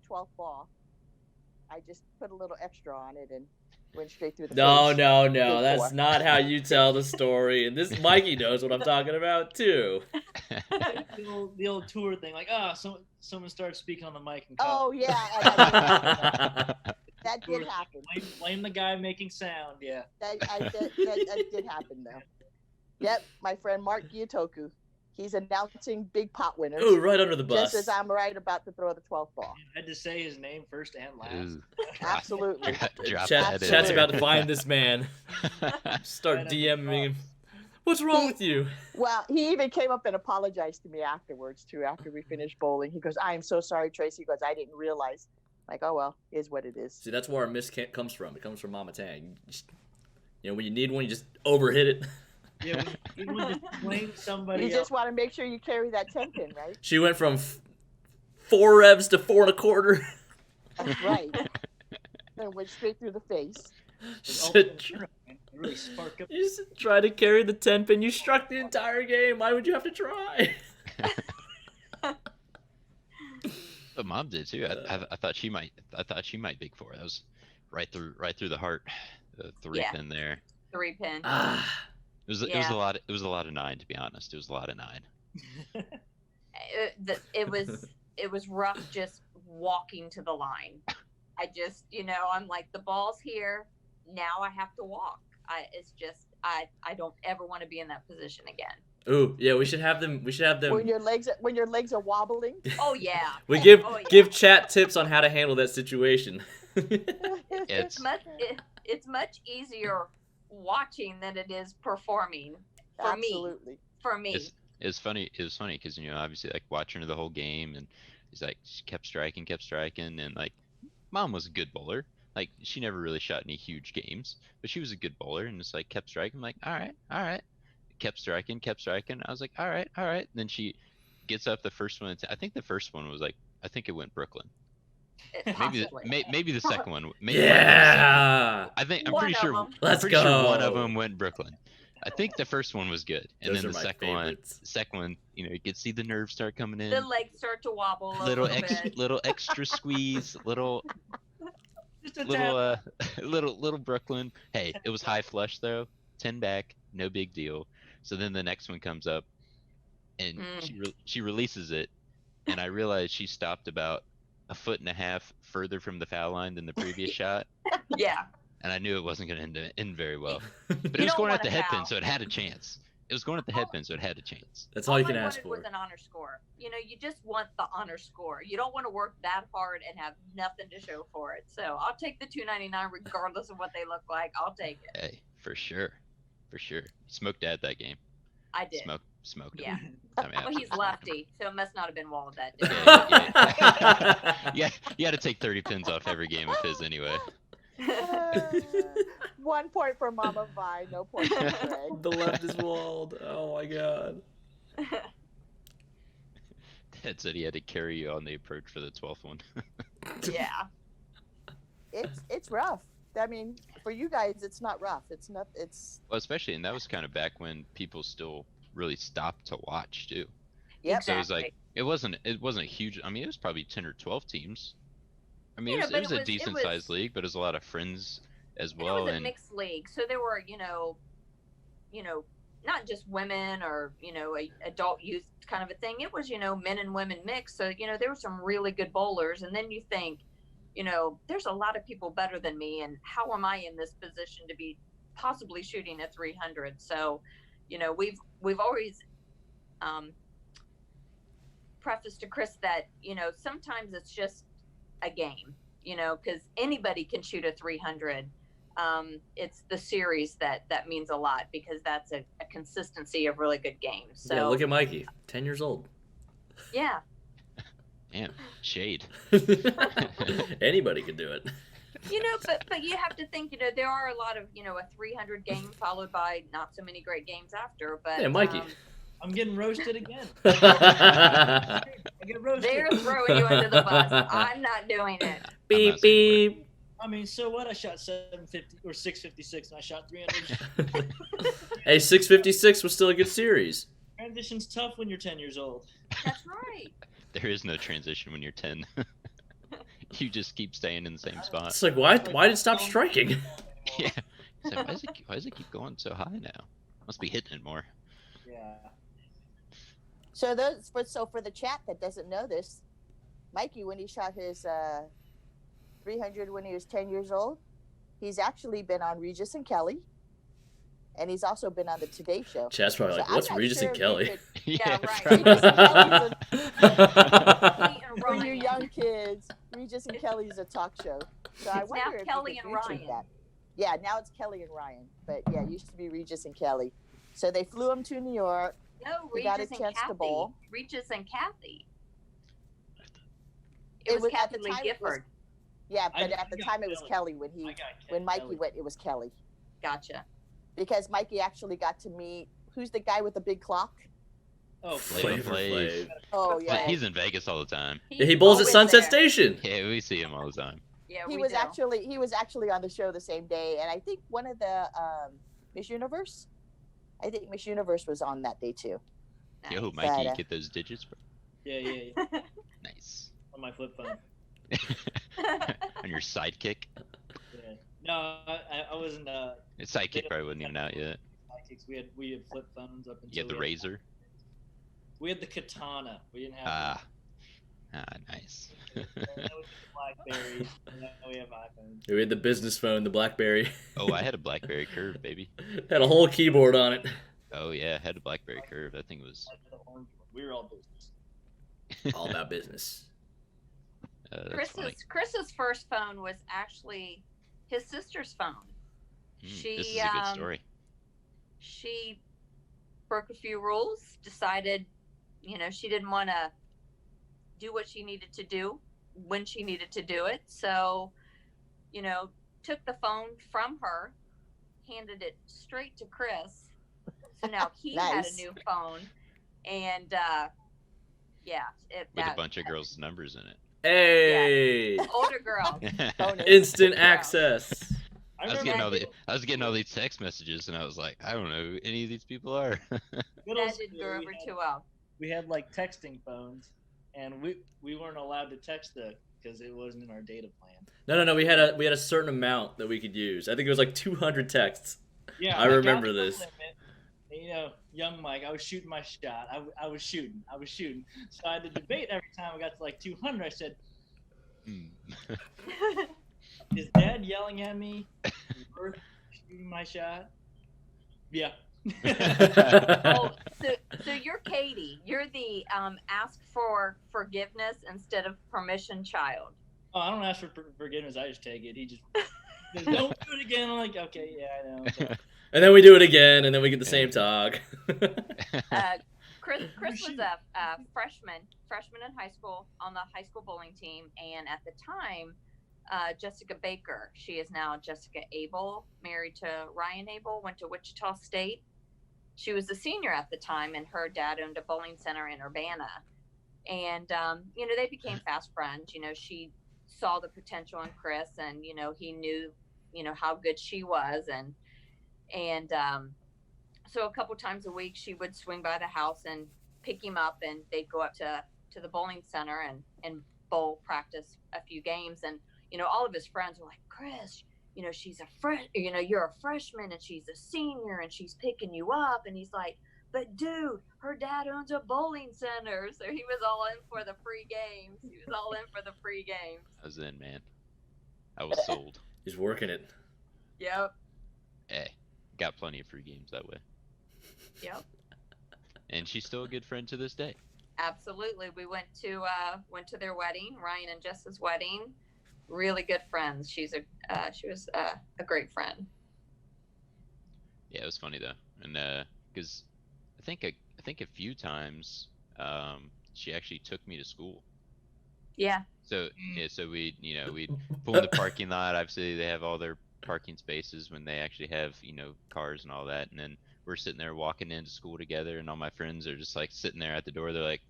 12th ball. I just put a little extra on it and went straight through the No, face. no, Good no. That's for. not how you tell the story. And this Mikey knows what I'm talking about too. The old tour thing, like, someone starts speaking on the mic and Oh yeah, that did happen. Blame the guy making sound. Yeah. That did happen though. Yep, my friend Mark Giotoku. He's announcing big pot winners. Ooh, right under the bus. Just as I'm right about to throw the 12th ball. You had to say his name first and last. Ooh. Absolutely. Chat's about to find this man. Start DMing him. What's wrong with you? Well, he even came up and apologized to me afterwards too. After we finished bowling, he goes, "I am so sorry, Tracy." He goes, "I didn't realize." Like, oh well, is what it is. See, that's where our miss comes from. It comes from Mama Tang. When you need one, you just overhit it. Yeah, you want to blame somebody You just want to make sure you carry that 10 pin, right? She went from 4 revs to 4 1/4. That's right. And went straight through the face. Really spark up. You just tried to carry the 10 pin. You struck the entire game. Why would you have to try? But Mom did too. I thought she might. I thought she might big 4. That was right through the heart. The 3 pin there. 3 pin. It was a lot. It was a lot of 9, to be honest. It was a lot of 9. It was rough just walking to the line. I just, I'm like, the ball's here. Now I have to walk. I don't ever want to be in that position again. Ooh, yeah, we should have them. When your legs are wobbling. Oh yeah. We give chat tips on how to handle that situation. It's much easier watching than it is performing for Absolutely. me. For me. It's funny. It was funny because obviously like watching her the whole game, and he's like she kept striking, and like Mom was a good bowler. Like she never really shot any huge games, but she was a good bowler, and just like kept striking. I'm like, all right. Kept striking. I was like, all right. And then she gets up the first one. I think the first one was like, I think it went Brooklyn. Maybe the second one. Yeah. I'm pretty sure. Let's I'm pretty go. Sure one of them went Brooklyn. I think the first one was good, and Those then are the my second one, you could see the nerves start coming in. The legs start to wobble a little bit. Little extra squeeze, little Brooklyn. Hey, it was high flush though. 10 back, no big deal. So then the next one comes up, and she releases it, and I realized she stopped about 1.5 feet further from the foul line than the previous shot. Yeah. And I knew it wasn't going to end very well. But it was going at the head pin, so it had a chance. That's all you can ask for. for. Was an honor score. You just want the honor score. You don't want to work that hard and have nothing to show for it. So I'll take the $2.99 regardless of what they look like. I'll take it. Hey, for sure. Smoked Dad that game. I did. Smoked Yeah. him. I mean, Well, he's lefty, so it must not have been walled that day. Yeah, you had to take 30 pins off every game of his anyway. 1 point for Mama Vi, no point for Greg. The left is walled. Oh my god. Dad said he had to carry you on the approach for the 12th one. Yeah. It's rough. I mean, for you guys, it's not rough. It's Well, especially, and that was kind of back when people still really stopped to watch too. Yep. So it was like it wasn't a huge. I mean, it was probably 10 or 12 teams. I mean, it was a decent sized league, but it was a lot of friends as well. It was a mixed league, so there were not just women or adult youth kind of a thing. It was men and women mixed. So there were some really good bowlers, and then you think, there's a lot of people better than me, and how am I in this position to be possibly shooting at 300? So, we've always prefaced to Chris that sometimes it's just a game, because anybody can shoot a 300. It's the series that means a lot, because that's a consistency of really good games. So yeah, look at Mikey, 10 years old. Yeah. Damn, shade. Anybody could do it. But you have to think, there are a lot of, a 300 game followed by not so many great games after. But yeah, Mikey. I'm getting roasted again. I get roasted. They're throwing you under the bus. I'm not doing it. Beep beep. I mean, so what? I shot 750 or 656, and I shot 300. Hey, 656 was still a good series. Transition's tough when you're 10 years old. That's right. There is no transition when you're 10. You just keep staying in the same spot. It's like, why did it stop striking? Yeah. So why does it keep going so high now? Must be hitting it more. Yeah. So for the chat that doesn't know this, Mikey, when he shot his 300 when he was 10 years old, he's actually been on Regis and Kelly, and he's also been on the Today Show. Chat's probably So like, I'm what's not Regis sure and if you Kelly? could- Yeah, right. Regis and Kelly's Kelly for and you Ryan. young kids, Regis and Kelly's a talk show. So I It's wonder now if Kelly you could and YouTube Ryan. that. Yeah, now it's Kelly and Ryan, but yeah, it used to be Regis and Kelly. So they flew him to New York. No, He got Regis a and chance to Kathy. bowl. Regis and Kathy. It It was was- at Kathy the Lee time it was- Gifford. Yeah, I but at the got time it was Kelly. Kelly when I got when Mikey Kelly. went. It was Kelly Gotcha. because Mikey actually got to meet who's the guy with the big clock. Oh, Flavor Flav. Oh But yeah, He's in Vegas all the time. Yeah, he bowls at always Sunset there. Station. Yeah, we see him all the time. Yeah, he we was do. actually on the show the same day, and I think one of the Miss Universe. I think Miss Universe was on that day too. Yo, Nice. Mikey, But, get those digits, bro. yeah. Nice. On my flip phone. On your sidekick. Yeah. No, I wasn't. His sidekick probably wasn't even out yet. Sidekicks. We had flip phones up until. You had the we razor. We had the katana. We didn't have. Nice. That was the Blackberries. Now we have iPhones. We had the business phone, the BlackBerry. Oh, I had a BlackBerry Curve, baby. Had a whole keyboard on it. Oh yeah, I had a BlackBerry Curve. That thing was. The orange one. We were all business. All about business. That's funny. Chris's first phone was actually his sister's phone. This She, is a good story. She broke a few rules, decided, she didn't want to do what she needed to do when she needed to do it. So, took the phone from her, handed it straight to Chris. So now he had a Nice. new phone. And, With a bunch of girls' numbers in Hey! older girl. it. Bonus. Instant access. I was getting all these text messages, and I was like, I don't know who any of these people are. Good old That didn't go school, over too well. we had like texting phones, and we weren't allowed to text because it wasn't in our data plan. No. We had a certain amount that we could use. I think it was like 200 texts. Yeah, I remember got the this. limit. And, young Mike, I was shooting my shot. I was shooting. So I had to debate every time I got to like 200. I said, "Is Dad yelling at me for shooting my shot?" Yeah. Oh, so you're Katie. You're the ask for forgiveness instead of permission child. Oh, I don't ask for forgiveness. I just take it. He just says, "Don't do it again." I'm like, "Okay, yeah, I know." So, And then we do it again, and then we get the same talk. Chris was a freshman in high school on the high school bowling team, and at the time, Jessica Baker, she is now Jessica Abel, married to Ryan Abel, went to Wichita State. She was a senior at the time, and her dad owned a bowling center in Urbana. And, they became fast friends. She saw the potential in Chris, and, he knew, how good she was. And so a couple times a week, she would swing by the house and pick him up, and they'd go up to the bowling center and bowl practice a few games. And, all of his friends were like, Chris, she's you're a freshman and she's a senior and she's picking you up. And he's like, but dude, her dad owns a bowling center. So he was all in for the free games. I was in, man. I was sold. He's working it. Yep. Hey, got plenty of free games that way. Yep. And she's still a good friend to this day. Absolutely. We went to their wedding, Ryan and Jess's wedding. Really good friends. She was a great friend. Yeah, it was funny though, and because I think a few times she actually took me to school. Yeah. So we'd pull in the parking lot. Obviously, they have all their parking spaces when they actually have cars and all that, and then we're sitting there walking into school together, and all my friends are just like sitting there at the door. They're like,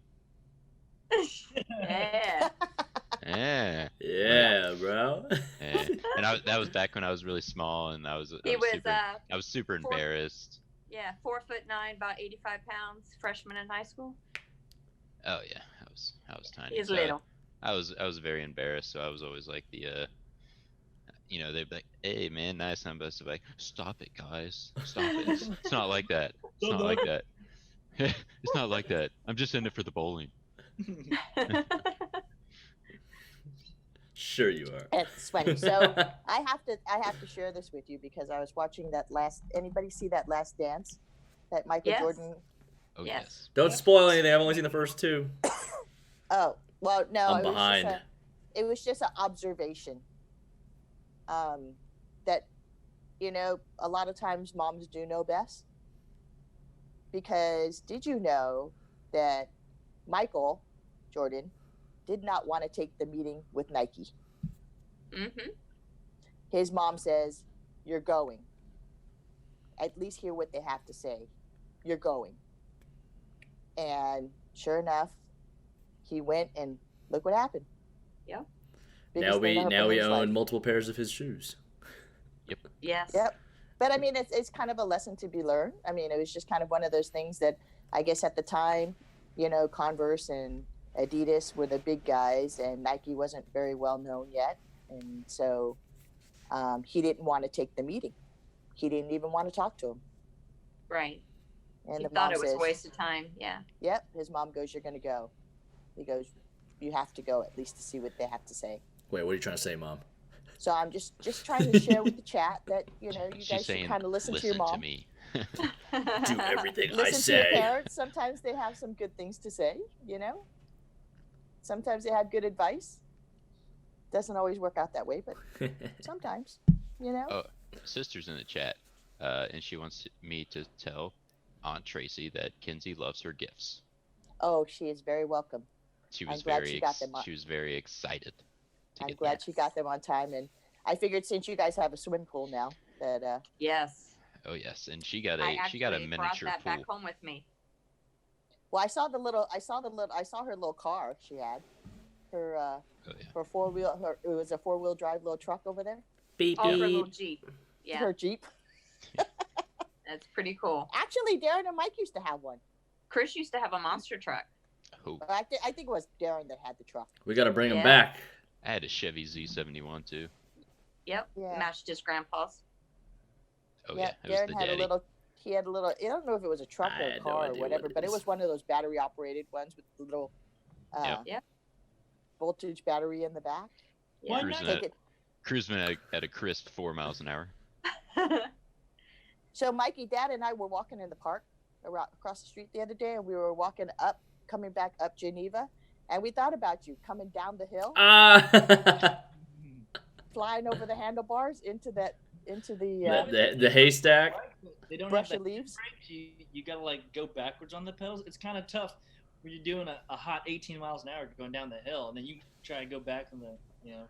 Yeah. Yeah, bro. And that was back when I was really small, and I was super embarrassed. Yeah, 4'9", about 85 pounds, freshman in high school. Oh yeah, I was tiny. He's So little. I was very embarrassed. So I was always like the they'd be like, "Hey man, nice," and I'm just like, "Stop it, guys, stop it. It's not like that. It's not like that. It's not like that. I'm just in it for the bowling." Sure you are. It's funny. So I have to share this with you because I was watching that last. Anybody see that Last Dance? That Michael Yes. Jordan. Oh Yes. yes. Don't spoil anything. I've only seen the first two. Oh well, no. I'm behind. It was just an observation. That, a lot of times moms do know best. Because did you know that Michael Jordan did not want to take the meeting with Nike? Mm-hmm. His mom says, "You're going. At least hear what they have to say. You're going." And sure enough, he went, and look what happened. Yeah. Now we own multiple pairs of his shoes. Yes. Yep. But I mean, it's kind of a lesson to be learned. I mean, it was just kind of one of those things that I guess at the time, Converse and Adidas were the big guys, and Nike wasn't very well known yet. And so he didn't want to take the meeting. He didn't even want to talk to him. Right. And He the thought mom it was says, a waste of time. Yeah. "Yep." His mom goes, "You're going to go." He goes, "You have to go at least to see what they have to say." Wait, what are you trying to say, Mom? So I'm just trying to share with the chat that, you She's guys should saying, kind of listen to your to mom. me. Do everything I Listen to your say. parents. Sometimes they have some good things to say, Sometimes they have good advice. Doesn't always work out that way, but sometimes, Oh, sister's in the chat, and she wants me to tell Aunt Tracy that Kinsey loves her gifts. Oh, she is very welcome. She was I'm glad she got them she was very excited. I'm glad she got them on time, and I figured since you guys have a swimming pool now that Yes. Oh yes, and she got I a actually brought miniature that pool. back home with me. well, I saw her little car she had, her Oh yeah. her it was a 4-wheel drive little truck over there, Beep, Oh, her little beep. Jeep. Yeah. her Jeep. That's pretty cool. Actually, Darren and Mike used to have one. Chris used to have a monster truck. Oh, I think it was Darren that had the truck. We got to bring him Yeah. back. I had a Chevy Z71 too. Yep. Yeah. Matched his grandpa's. Oh yeah, it was Darren the had daddy. he had a little, I don't know if it was a truck I or a had no car or idea whatever, what it but it is. was one of those battery operated ones with the little Yep. voltage battery in the back. Why Cruising not? Take it. Cruising at a crisp 4 miles an hour. So Mikey, Dad, and I were walking in the park across the street the other day, and we were coming back up Geneva, and we thought about you coming down the hill, flying over the handlebars into the the haystack. They don't brush have of that leaves. brake. You gotta go backwards on the pedals. It's kind of tough when you're doing a hot 18 miles an hour going down the hill, and then you try to go back on the yeah.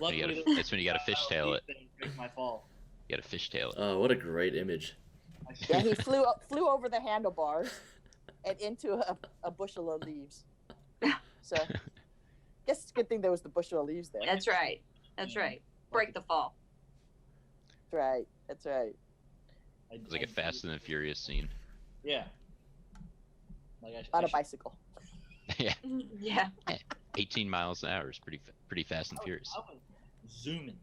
Luckily, That's when you gotta fishtail it. Break my fall. You gotta fishtail it. Oh, what a great image. Yeah, he flew over the handlebars and into a bushel of leaves. So, guess it's a good thing there was the bushel of leaves there. That's right. That's right. Break the fall. That's right. That's right. It was like a Fast and the Furious scene. Yeah. On a bicycle. Yeah, Yeah. 18 miles an hour is pretty fast and furious. I was zooming.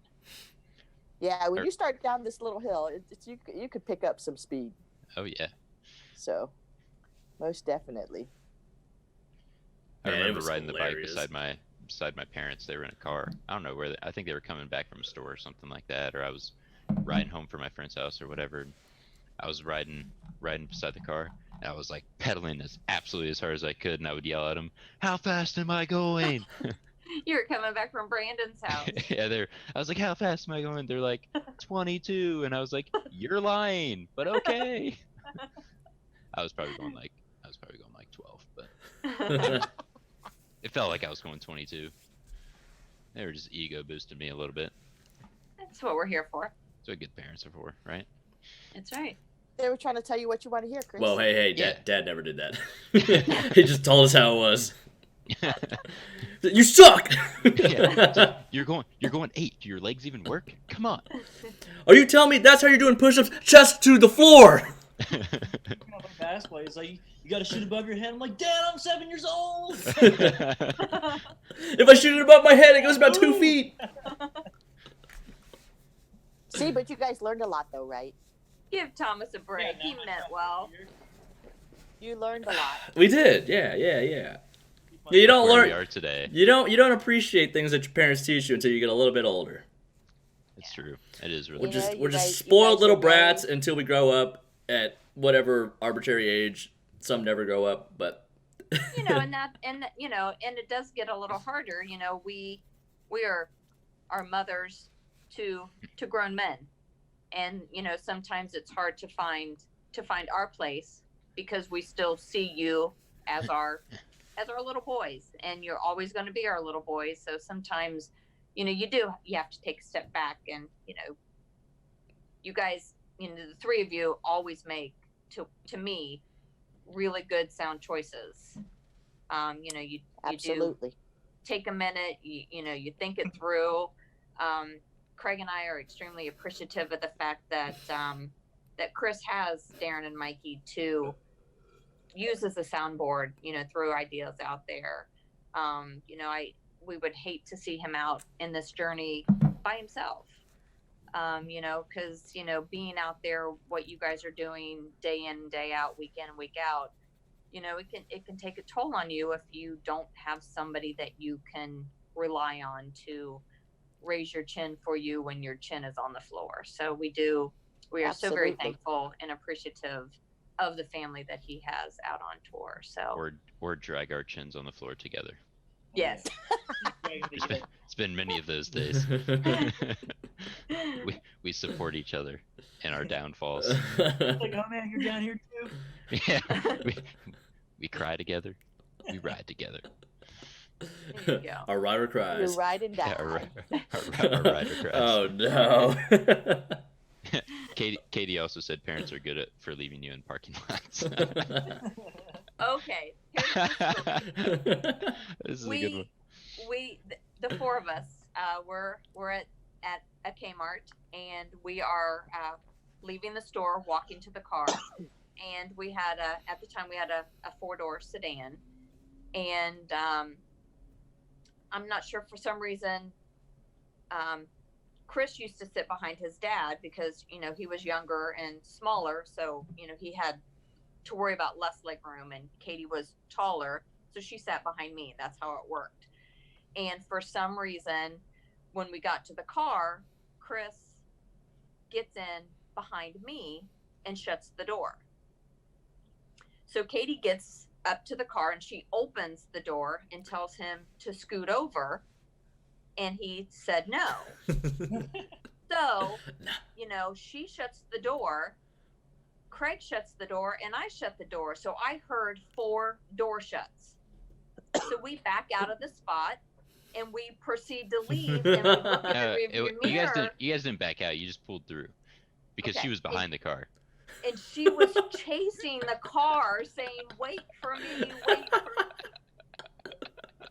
Yeah, when you start down this little hill, you could pick up some speed. Oh yeah. So, most definitely. I Man, it remember was riding the hilarious. bike beside my parents. They were in a car. I don't know where. I think they were coming back from a store or something like that, or I was riding home from my friend's house or whatever. I was riding beside the car, and I was like pedaling absolutely as hard as I could, and I would yell at them, "How fast am I going?" You were coming back from Brandon's house. Yeah, I was like, "How fast am I going?" They're like, 22, and I was like, "You're lying," but okay. I was probably going like 12, but it felt like I was going 22. They were just ego boosting me a little bit. That's what we're here for. That's what good parents are for, right? That's right. They were trying to tell you what you want to hear, Chris. Whoa, hey, Yeah. Dad never did that. He just told us how it was. You suck! Yeah. You're going 8. Do your legs even work? Come on. Are you telling me that's how you're doing push-ups? Chest to the floor. Basketball, it's like you got to shoot above your head. I'm like, Dad, I'm 7 years old. If I shoot it above my head, it goes about 2 feet. See, but you guys learned a lot, though, right? Give Thomas a break. He meant well. You learned a lot. We did. Yeah. You don't Where learn. we are today. You don't appreciate things that your parents teach you until you get a little bit older. It's true. It is really. We're just spoiled little brats until we grow up at whatever arbitrary age. Some never grow up, but And it does get a little harder. We are mothers to grown men, and sometimes it's hard to find our place because we still see you as our little boys, and you're always going to be our little boys. So sometimes you have to take a step back, and you guys, the three of you always make to me really good sound choices. You Absolutely. do take a minute, you think it through. Craig and I are extremely appreciative of the fact that Chris has Darren and Mikey to use as a soundboard, throw ideas out there. We would hate to see him out in this journey by himself. Because being out there, what you guys are doing day in, day out, week in, week out, it can take a toll on you if you don't have somebody that you can rely on to raise your chin for you when your chin is on the floor. So we are so very thankful and appreciative of the family that he has out on tour. So or drag our chins on the floor together. Yes. It's been many of those days. we support each other in our downfalls. Like, oh man, you're down here too. Yeah, we cry together. We ride together. There you go. Our rider cries. You ride and die. Yeah, our rider cries. Oh no. Katie also said parents are good for leaving you in parking lots. Okay. Here's the story. This is a good one. The four of us, we're at a Kmart, and we are leaving the store, walking to the car, and we had at the time we had a 4-door sedan, and I'm not sure, for some reason, Chris used to sit behind his dad because he was younger and smaller, so he had to worry about less leg room, and Katie was taller, so she sat behind me. That's how it worked. And for some reason, when we got to the car, Chris gets in behind me and shuts the door. So Katie gets up to the car and she opens the door and tells him to scoot over, and he said no. So she shuts the door, Craig shuts the door, and I shut the door. So I heard 4 door shuts. So we back out of the spot and we proceed to leave, and we look at the rearview mirror. You guys didn't back out. You just pulled through because she was behind the car. And she was chasing the car, saying, "Wait for me, wait for me."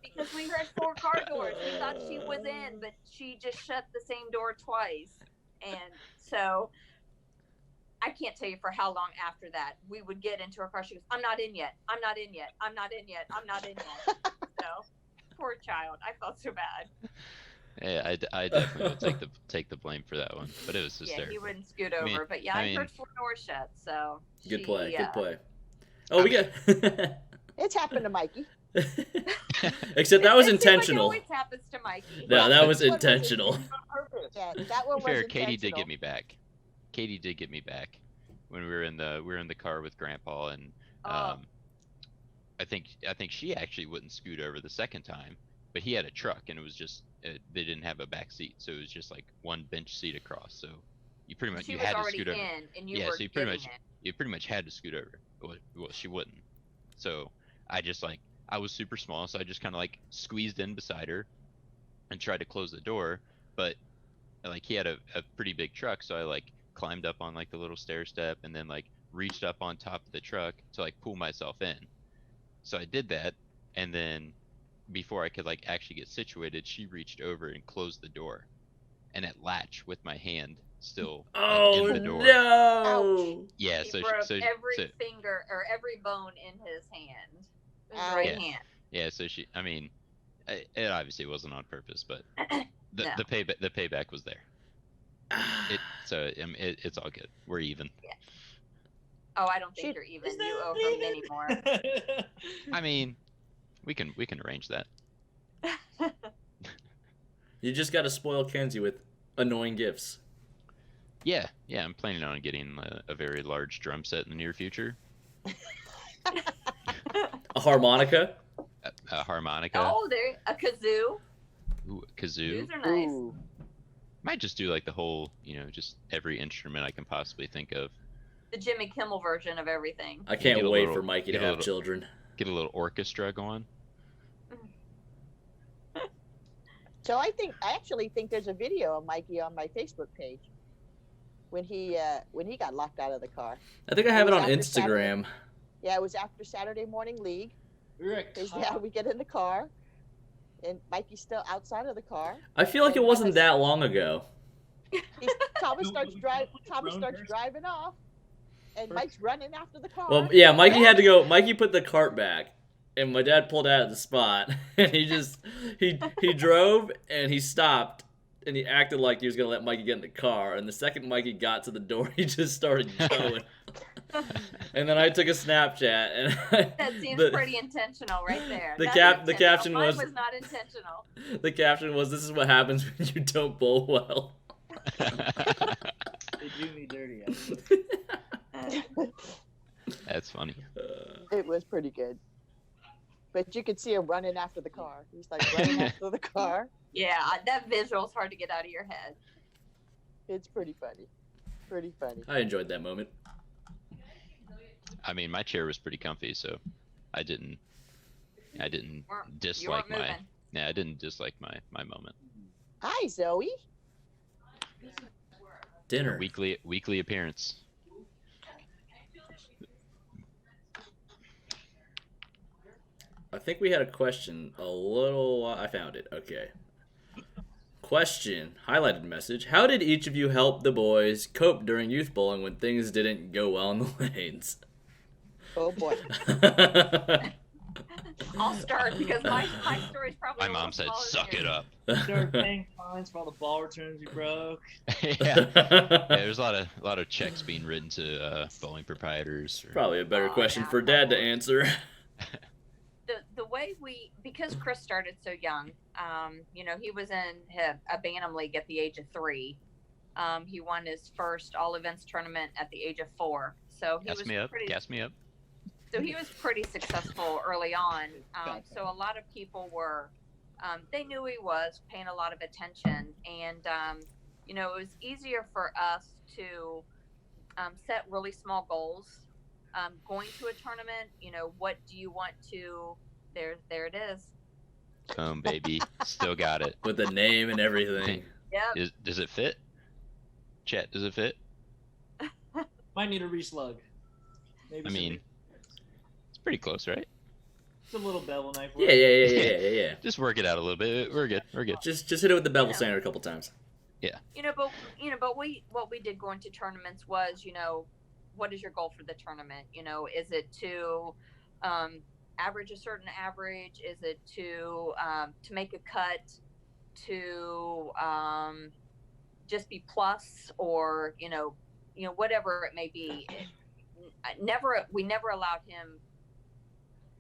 Because we heard 4 car doors. We thought she was in, but she just shut the same door twice. And so I can't tell you for how long after that we would get into her car. She goes, "I'm not in yet. I'm not in yet. I'm not in yet. I'm not in yet." So poor child. I felt so bad. Yeah, I definitely would take the blame for that one, but it was hysterical. Yeah, he wouldn't scoot over, but yeah, I heard 4 doors shut. So good play. Oh, we got. It's happened to Mikey. Except that was It intentional. always happens to Mikey. No, that was intentional. Yeah, that one was Fair, intentional. Katie did get me back. Katie did get me back when we were in the car with Grandpa, and I think she actually wouldn't scoot over the second time, but he had a truck and it was just they didn't have a back seat, so it was just like one bench seat across. So you pretty much you had to scoot over. And you were so you pretty much had to scoot over. Well, she wouldn't. So I was super small, so I just kind of like squeezed in beside her and tried to close the door, but like he had a pretty big truck, so I like climbed up on like the little stair step and then like reached up on top of the truck to like pull myself in. So I did that, and then before I could like actually get situated, she reached over and closed the door, and it latched with my hand still like, in the door. No! Yeah, He so broke so every finger or every bone in his hand, his right Yeah. hand. yeah, so she. I mean, it obviously wasn't on purpose, but the No. the payback was there. It's all good. We're even. Oh, I don't think She- you're even. Is You that owe her even? many more. I mean, we can arrange that. You just gotta spoil Kenzie with annoying gifts. Yeah, I'm planning on getting a very large drum set in the near future. A harmonica? A harmonica, Oh, there a kazoo. ooh, kazoo. Kazoos are nice. Ooh. Might just do like the whole, just every instrument I can possibly think of. The Jimmy Kimmel version of everything. I can't Get a wait little- for Mikey to get a have little- children. Get a little orchestra going. So I actually think there's a video of Mikey on my Facebook page when he got locked out of the car. I think I have it on After Instagram. Yeah, it was after Saturday morning league. We were at His Con- dad, we get in the car, and Mikey's still outside of the car. I feel like it wasn't that long ago. Thomas starts Grown driving off, and Mike's running after the car. Well, yeah, Mikey had to go. Mikey put the cart back, and my dad pulled out at the spot, and he drove and he stopped, and he acted like he was gonna let Mikey get in the car. And the second Mikey got to the door, he just started going. And then I took a Snapchat, and That seems the- pretty intentional right there. the That's cap- the intentional. caption Mine was- not intentional. The caption was, "This is what happens when you don't bowl well." They do me dirty. Actually. That's funny. It was pretty good. But you could see him running after the car. He's like running after the car. Yeah, that visual's hard to get out of your head. It's pretty funny. Pretty funny. I enjoyed that moment. I mean, my chair was pretty comfy, so I didn't You dislike weren't moving. I didn't dislike my moment. Hi, Zoe. Dinner. Weekly appearance. I think we had a question a little. I found it. Okay. Question, highlighted message. How did each of you help the boys cope during youth bowling when things didn't go well in the lanes? Oh boy. I'll start because my story's probably My a little mom said, smaller than "Suck yours. it up." Started paying fines for all the ball returns you broke. yeah, there's a lot of checks being written to bowling proprietors. Probably a better Oh, question yeah, for Dad to probably. answer. The way because Chris started so young, he was in a Bantam League at the age of 3. He won his first all events tournament at the age of 4. So he Gas was me up. pretty. Gas me up. So he was pretty successful early on. So a lot of people were, they knew he was paying a lot of attention, and it was easier for us to set really small goals. Going to a tournament, what do you want to? There it is. Boom, baby. Still got it. With the name and everything. Yep. Does it fit? Chat, does it fit? Might need a reslug. Maybe I mean, it's pretty close, right? it's a little bevel knife. Yeah. Just work it out a little bit. We're good. Just hit it with the bevel Yeah. sander a couple times. But what we did going to tournaments was, what is your goal for the tournament? Is it to average a certain average? Is it to make a cut, to just be plus, or whatever it may be? We never allowed him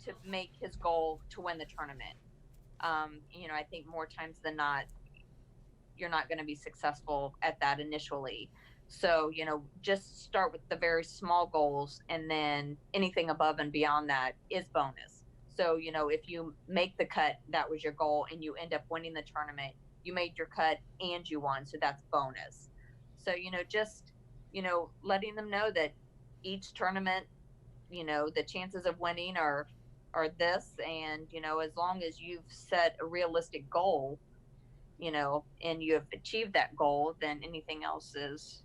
to make his goal to win the tournament. I think more times than not, you're not going to be successful at that initially. So, just start with the very small goals, and then anything above and beyond that is bonus. So, if you make the cut, that was your goal, and you end up winning the tournament, you made your cut and you won. So that's bonus. So, just, letting them know that each tournament, the chances of winning are this. And, as long as you've set a realistic goal, and you have achieved that goal, then anything else is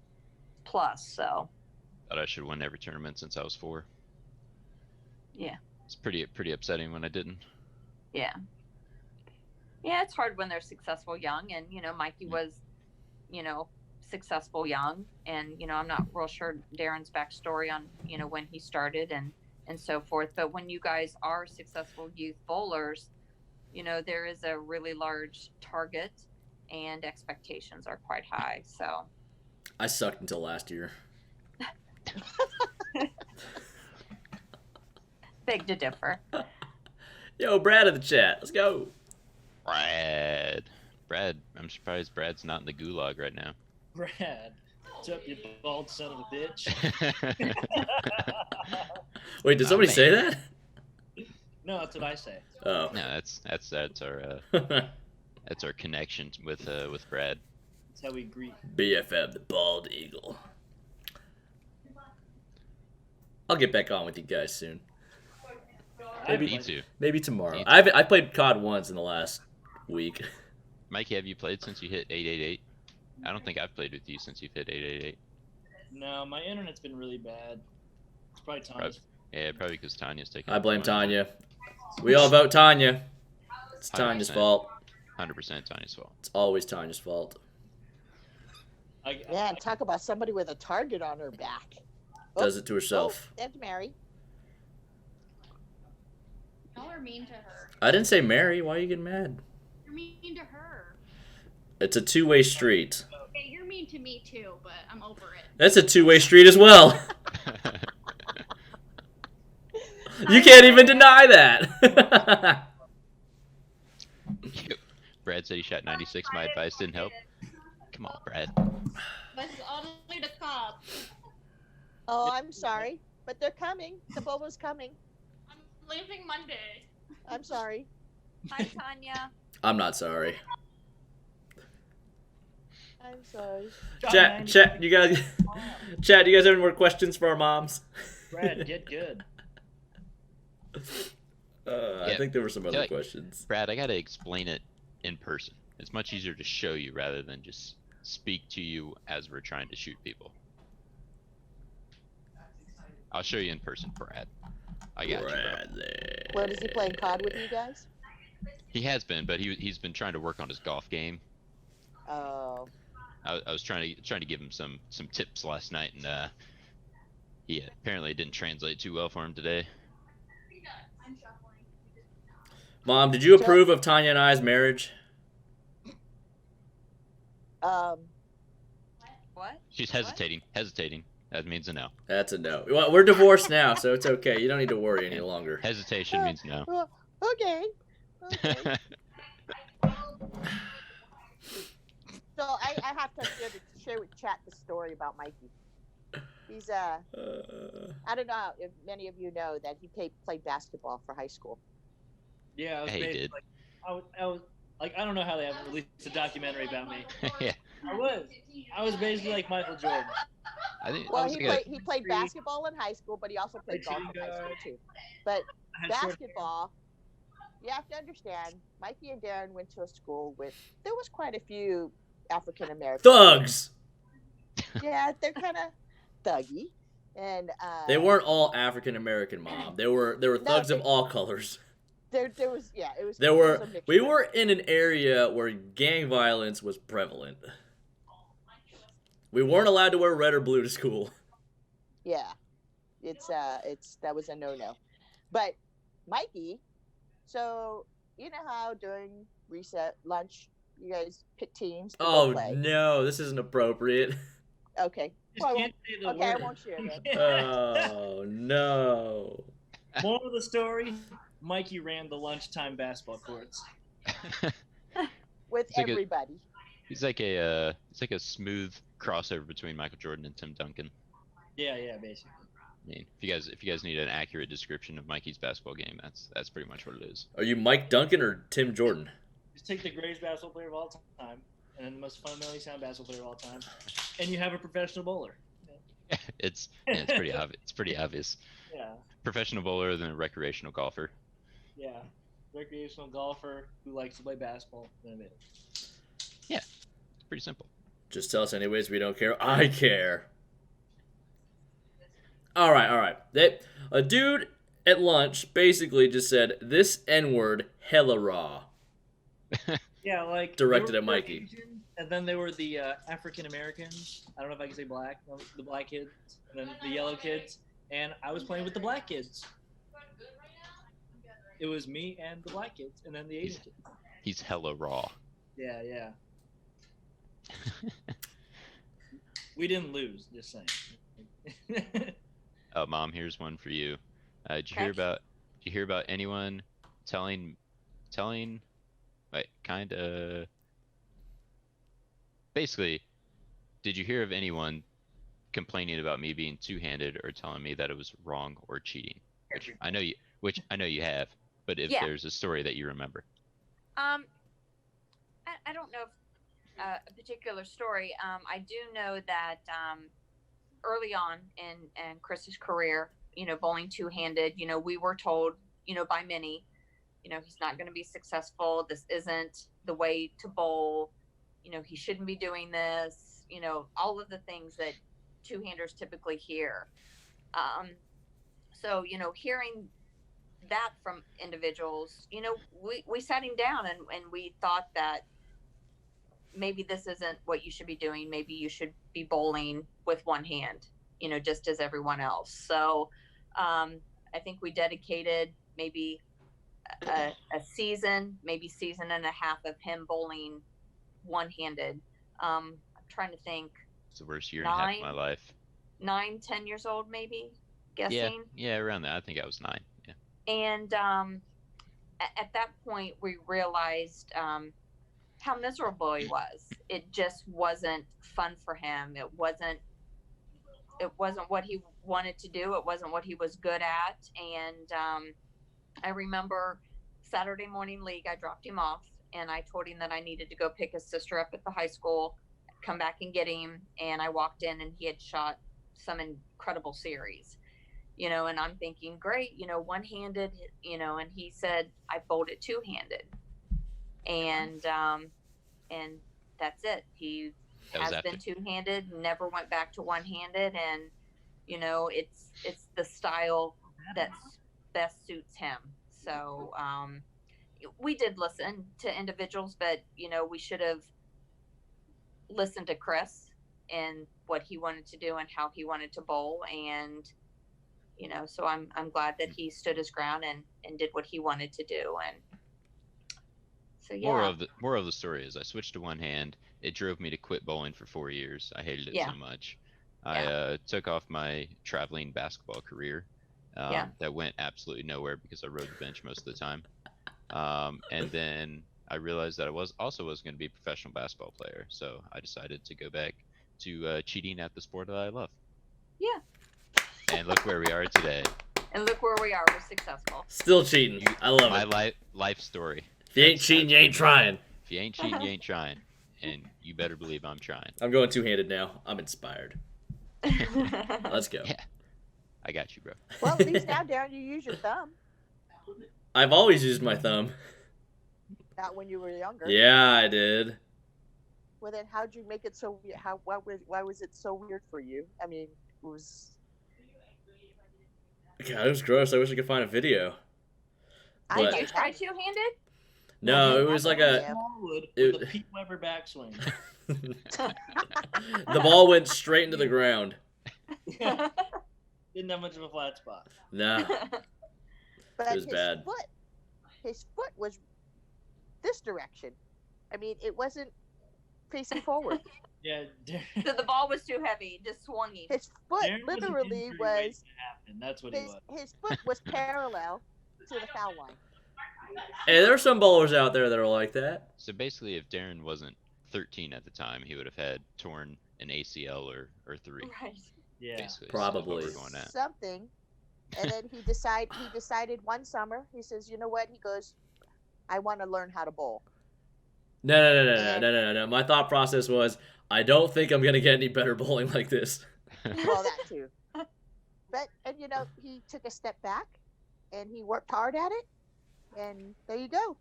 plus. So Thought I should win every tournament since I was 4. Yeah. It's pretty upsetting when I didn't. yeah. Yeah, it's hard when they're successful young, and Mikey was, successful young, and I'm not real sure Darren's backstory on when he started and so forth. But when you guys are successful youth bowlers, there is a really large target, and expectations are quite high. So I sucked until last year. beg to differ. Yo, Brad in the chat. Let's go. Brad, I'm surprised Brad's not in the gulag right now. Brad, what's up, you bald son of a bitch? Wait, did somebody say that? No, that's what I say. Oh. No, that's our that's our connection with Brad. That's how we greet. BFM, the bald eagle. I'll get back on with you guys soon. Me too. Maybe tomorrow. Me too. I played COD once in the last week. Mikey, have you played since you hit 888? I don't think I've played with you since you've hit 888. No, my internet's been really bad. It's probably Tanya's. Yeah, probably because Tanya's taking. I blame Tanya. We all vote Tanya. It's Tanya's 100%. fault. 100% Tanya's fault. It's always Tanya's fault. Yeah, and talk about somebody with a target on her back. Does it to herself. Oh, that's Mary. Y'all are mean to her. I didn't say Mary. Why are you getting mad? You're mean to her. It's a two-way street. Okay, you're mean to me too, but I'm over it. That's a two-way street as well. You can't even deny that. Brad said he shot 96. My advice didn't help. Come on, Brad. But it's only the cops. Oh, I'm sorry, but they're coming. The bobo's coming. I'm leaving Monday. I'm sorry. Hi, Tanya. I'm not sorry. I'm sorry. Chat, you guys have any more questions for our moms? Brad, get good. I think there were some other questions. Brad, I gotta explain it in person. It's much easier to show you rather than just speak to you as we're trying to shoot people. I'll show you in person, Brad. I got you, bro. What, is he playing COD with you guys? He has been, but he's been trying to work on his golf game. Oh. I was trying to give him some tips last night, and he apparently didn't translate too well for him today. Mom, did you approve of Tanya and I's marriage? What? She's hesitating. That means a no. That's a no. Well, we're divorced now, so it's okay. You don't need to worry any longer. Hesitation means no. Okay. So I have to share with chat the story about Mikey. He's I don't know if many of you know that he played basketball for high school. Yeah, I was He basically did. like, I was like, I don't know how they haven't released a documentary about me. Yeah. I was basically like Michael Jordan. I think. Well, that was he played basketball in high school, but he also played golf in high school too. But I had short basketball, you have to understand, Mikey and Darren went to a school with, there was quite a few African Americans. Thugs! Yeah, they're kind of thuggy. And They weren't all African American, Mom. There were thugs of all colors. There was, yeah, it was. There it was were. a mixture. We were in an area where gang violence was prevalent. We weren't allowed to wear red or blue to school. Yeah, that was a no-no. But Mikey, so you know how during lunch you guys pick teams to go play? No, this isn't appropriate. Okay. Just Well, can't say the okay, I word. won't share that. Oh no. Moral of the story: Mikey ran the lunchtime basketball courts. With It's like a- everybody. He's like a smooth crossover between Michael Jordan and Tim Duncan. Yeah, basically. I mean, if you guys need an accurate description of Mikey's basketball game, that's pretty much what it is. Are you Mike Duncan or Tim Jordan? Just take the greatest basketball player of all time, and then the most fundamentally sound basketball player of all time, and you have a professional bowler. It's pretty obvious. It's pretty obvious. Yeah, Professional bowler than a recreational golfer. yeah. Recreational golfer who likes to play basketball. Then it. It's pretty simple. Just tell us anyways. We don't care. I care. All right. A dude at lunch basically just said this N-word hella raw. Yeah, like Directed they at were Mikey. Asian, and then there were the African Americans. I don't know if I can say black. The black kids, and then the yellow kids. And I was playing with the black kids. It was me and the black kids, and then the Asian kids. He's hella raw. Yeah, yeah. We didn't lose. Just saying. Oh, Mom, here's one for you. Did you Okay. hear about anyone telling, like, kind of, basically, did you hear of anyone complaining about me being two-handed or telling me that it was wrong or cheating? Which I know you have, but if Yeah. there's a story that you remember. I don't know if, a particular story. I do know that early on in Chris's career, bowling two-handed, we were told, by many, he's not going to be successful. This isn't the way to bowl. He shouldn't be doing this. All of the things that two-handers typically hear. So, hearing that from individuals, we sat him down and we thought that maybe this isn't what you should be doing. Maybe you should be bowling with one hand, just as everyone else. So I think we dedicated maybe a season, maybe season and a half of him bowling one-handed. I'm trying to think. It's the worst year and a half of my life. 9-10 years old, maybe, guessing. Yeah, around that. I think I was 9. Yeah. And at that point, we realized how miserable he was. It just wasn't fun for him. It wasn't what he wanted to do. It wasn't what he was good at. And I remember Saturday morning league, I dropped him off and I told him that I needed to go pick his sister up at the high school, come back and get him. And I walked in and he had shot some incredible series, and I'm thinking, great, one-handed, and he said, I bowled it two-handed. And that's it. He has been two-handed, never went back to one-handed. And, it's the style that best suits him. So, we did listen to individuals, but, we should have listened to Chris and what he wanted to do and how he wanted to bowl. And, so I'm glad that he stood his ground and did what he wanted to do. And so, yeah. More of the story is I switched to one hand. It drove me to quit bowling for 4 years. I hated it so much. I took off my traveling basketball career that went absolutely nowhere because I rode the bench most of the time. And then I realized that I wasn't going to be a professional basketball player. So I decided to go back to cheating at the sport that I love. Yeah. And look where we are today. And look where we are. We're successful. Still cheating. I love it. My life story. If you ain't cheating, you ain't trying. If you ain't cheating, you ain't trying. And you better believe I'm trying. I'm going two-handed now. I'm inspired. Let's go. Yeah. I got you, bro. Well, at least now, Darren, you use your thumb. I've always used my thumb. Not when you were younger. Yeah, I did. Well, then how'd you make it so weird? Why was it so weird for you? I mean, it was... God, it was gross. I wish I could find a video. Did you try two-handed? No, it was like a... Smallwood It- with a Pete Weber backswing. The ball went straight into the ground. Didn't have much of a flat spot. Nah. But It was bad. His foot was this direction. I mean, it wasn't facing forward. Yeah, So the ball was too heavy, just swinging. His foot Darren was an literally injury waiting was... to happen. That's what he was. His foot was parallel to the foul line. Hey, there are some bowlers out there that are like that. So basically, if Darren wasn't 13 at the time, he would have had torn an ACL or 3. Right. Yeah. Basically, Probably. So that's what we're going at. Something. And then he decided one summer, he says, you know what? He goes, I want to learn how to bowl. No. My thought process was, I don't think I'm going to get any better bowling like this. Well, that too. But, and he took a step back and he worked hard at it. And there you go.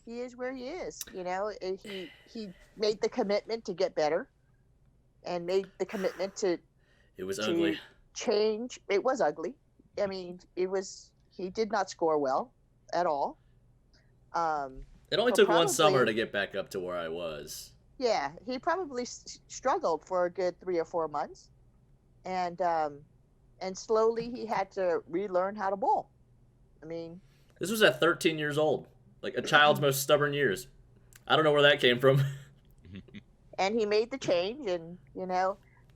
He is where he is. He made the commitment to get better and made the commitment to It was ugly. change. It was ugly. I mean, he did not score well at all. It only Well, took one probably- summer to get back up to where I was. Yeah, he probably struggled for a good 3 or 4 months, and slowly he had to relearn how to bowl. I mean, This was at 13 years old, like a child's most stubborn years. I don't know where that came from. and he made the change, and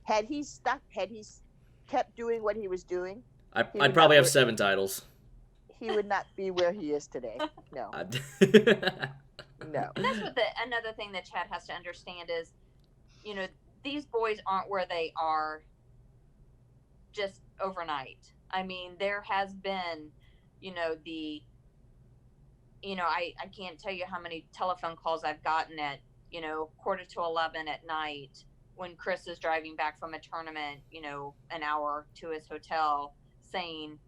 had he kept doing what he was doing, I'd probably have 7 titles. he would not be where he is today. No, no. And that's what another thing that Chad has to understand is, these boys aren't where they are just overnight. I mean, there has been, I can't tell you how many telephone calls I've gotten at, 10:45 at night when Chris is driving back from a tournament, an hour to his hotel saying,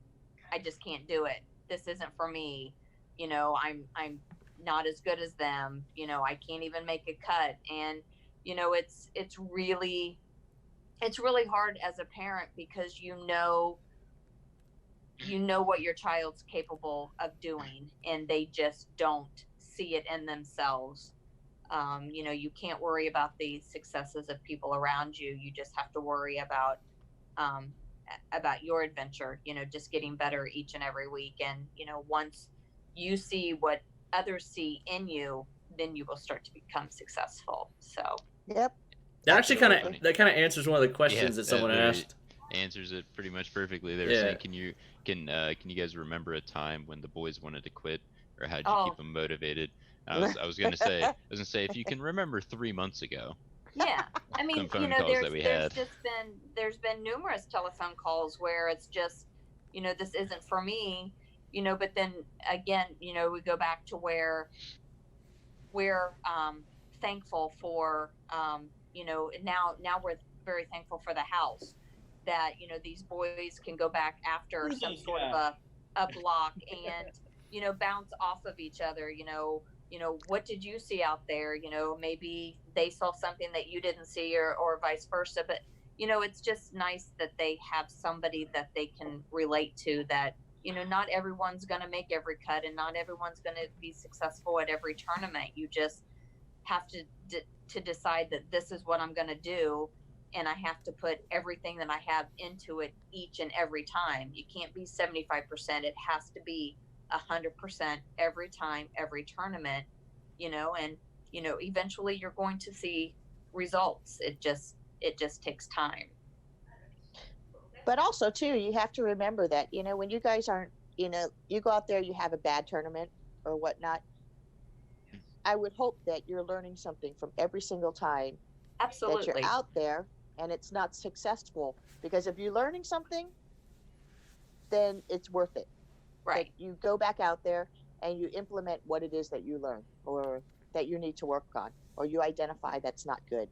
I just can't do it. This isn't for me. I'm not as good as them. I can't even make a cut. And, it's really hard as a parent because you know what your child's capable of doing, and they just don't see it in themselves. You can't worry about the successes of people around you. You just have to worry about your adventure, just getting better each and every week. And, once you see what others see in you, then you will start to become successful. So, yep. That actually kind of answers one of the questions that someone asked. Answers it pretty much perftly. They were saying, can you guys remember a time when the boys wanted to quit, or how did you keep them motivated? I was gonna say if you can remember 3 months ago. Yeah, I mean, phone calls that we had. there's been numerous telephone calls where it's just, this isn't for me, but then again, we go back to where we're thankful for, now we're very thankful for the house that, these boys can go back after some sort of a block and, bounce off of each other, what did you see out there? Maybe they saw something that you didn't see, or vice versa. But, it's just nice that they have somebody that they can relate to, that, not everyone's going to make every cut, and not everyone's going to be successful at every tournament. You just have to decide that this is what I'm going to do, and I have to put everything that I have into it each and every time. You can't be 75%. It has to be 100% every time, every tournament, and eventually you're going to see results. It just takes time. But also too, you have to remember that, when you guys aren't, you go out there, you have a bad tournament or whatnot, I would hope that you're learning something from every single time Absolutely. that you're out there and it's not successful. Because if you're learning something, then it's worth it. Right. That you go back out there and you implement what it is that you learn, or that you need to work on, or you identify that's not good.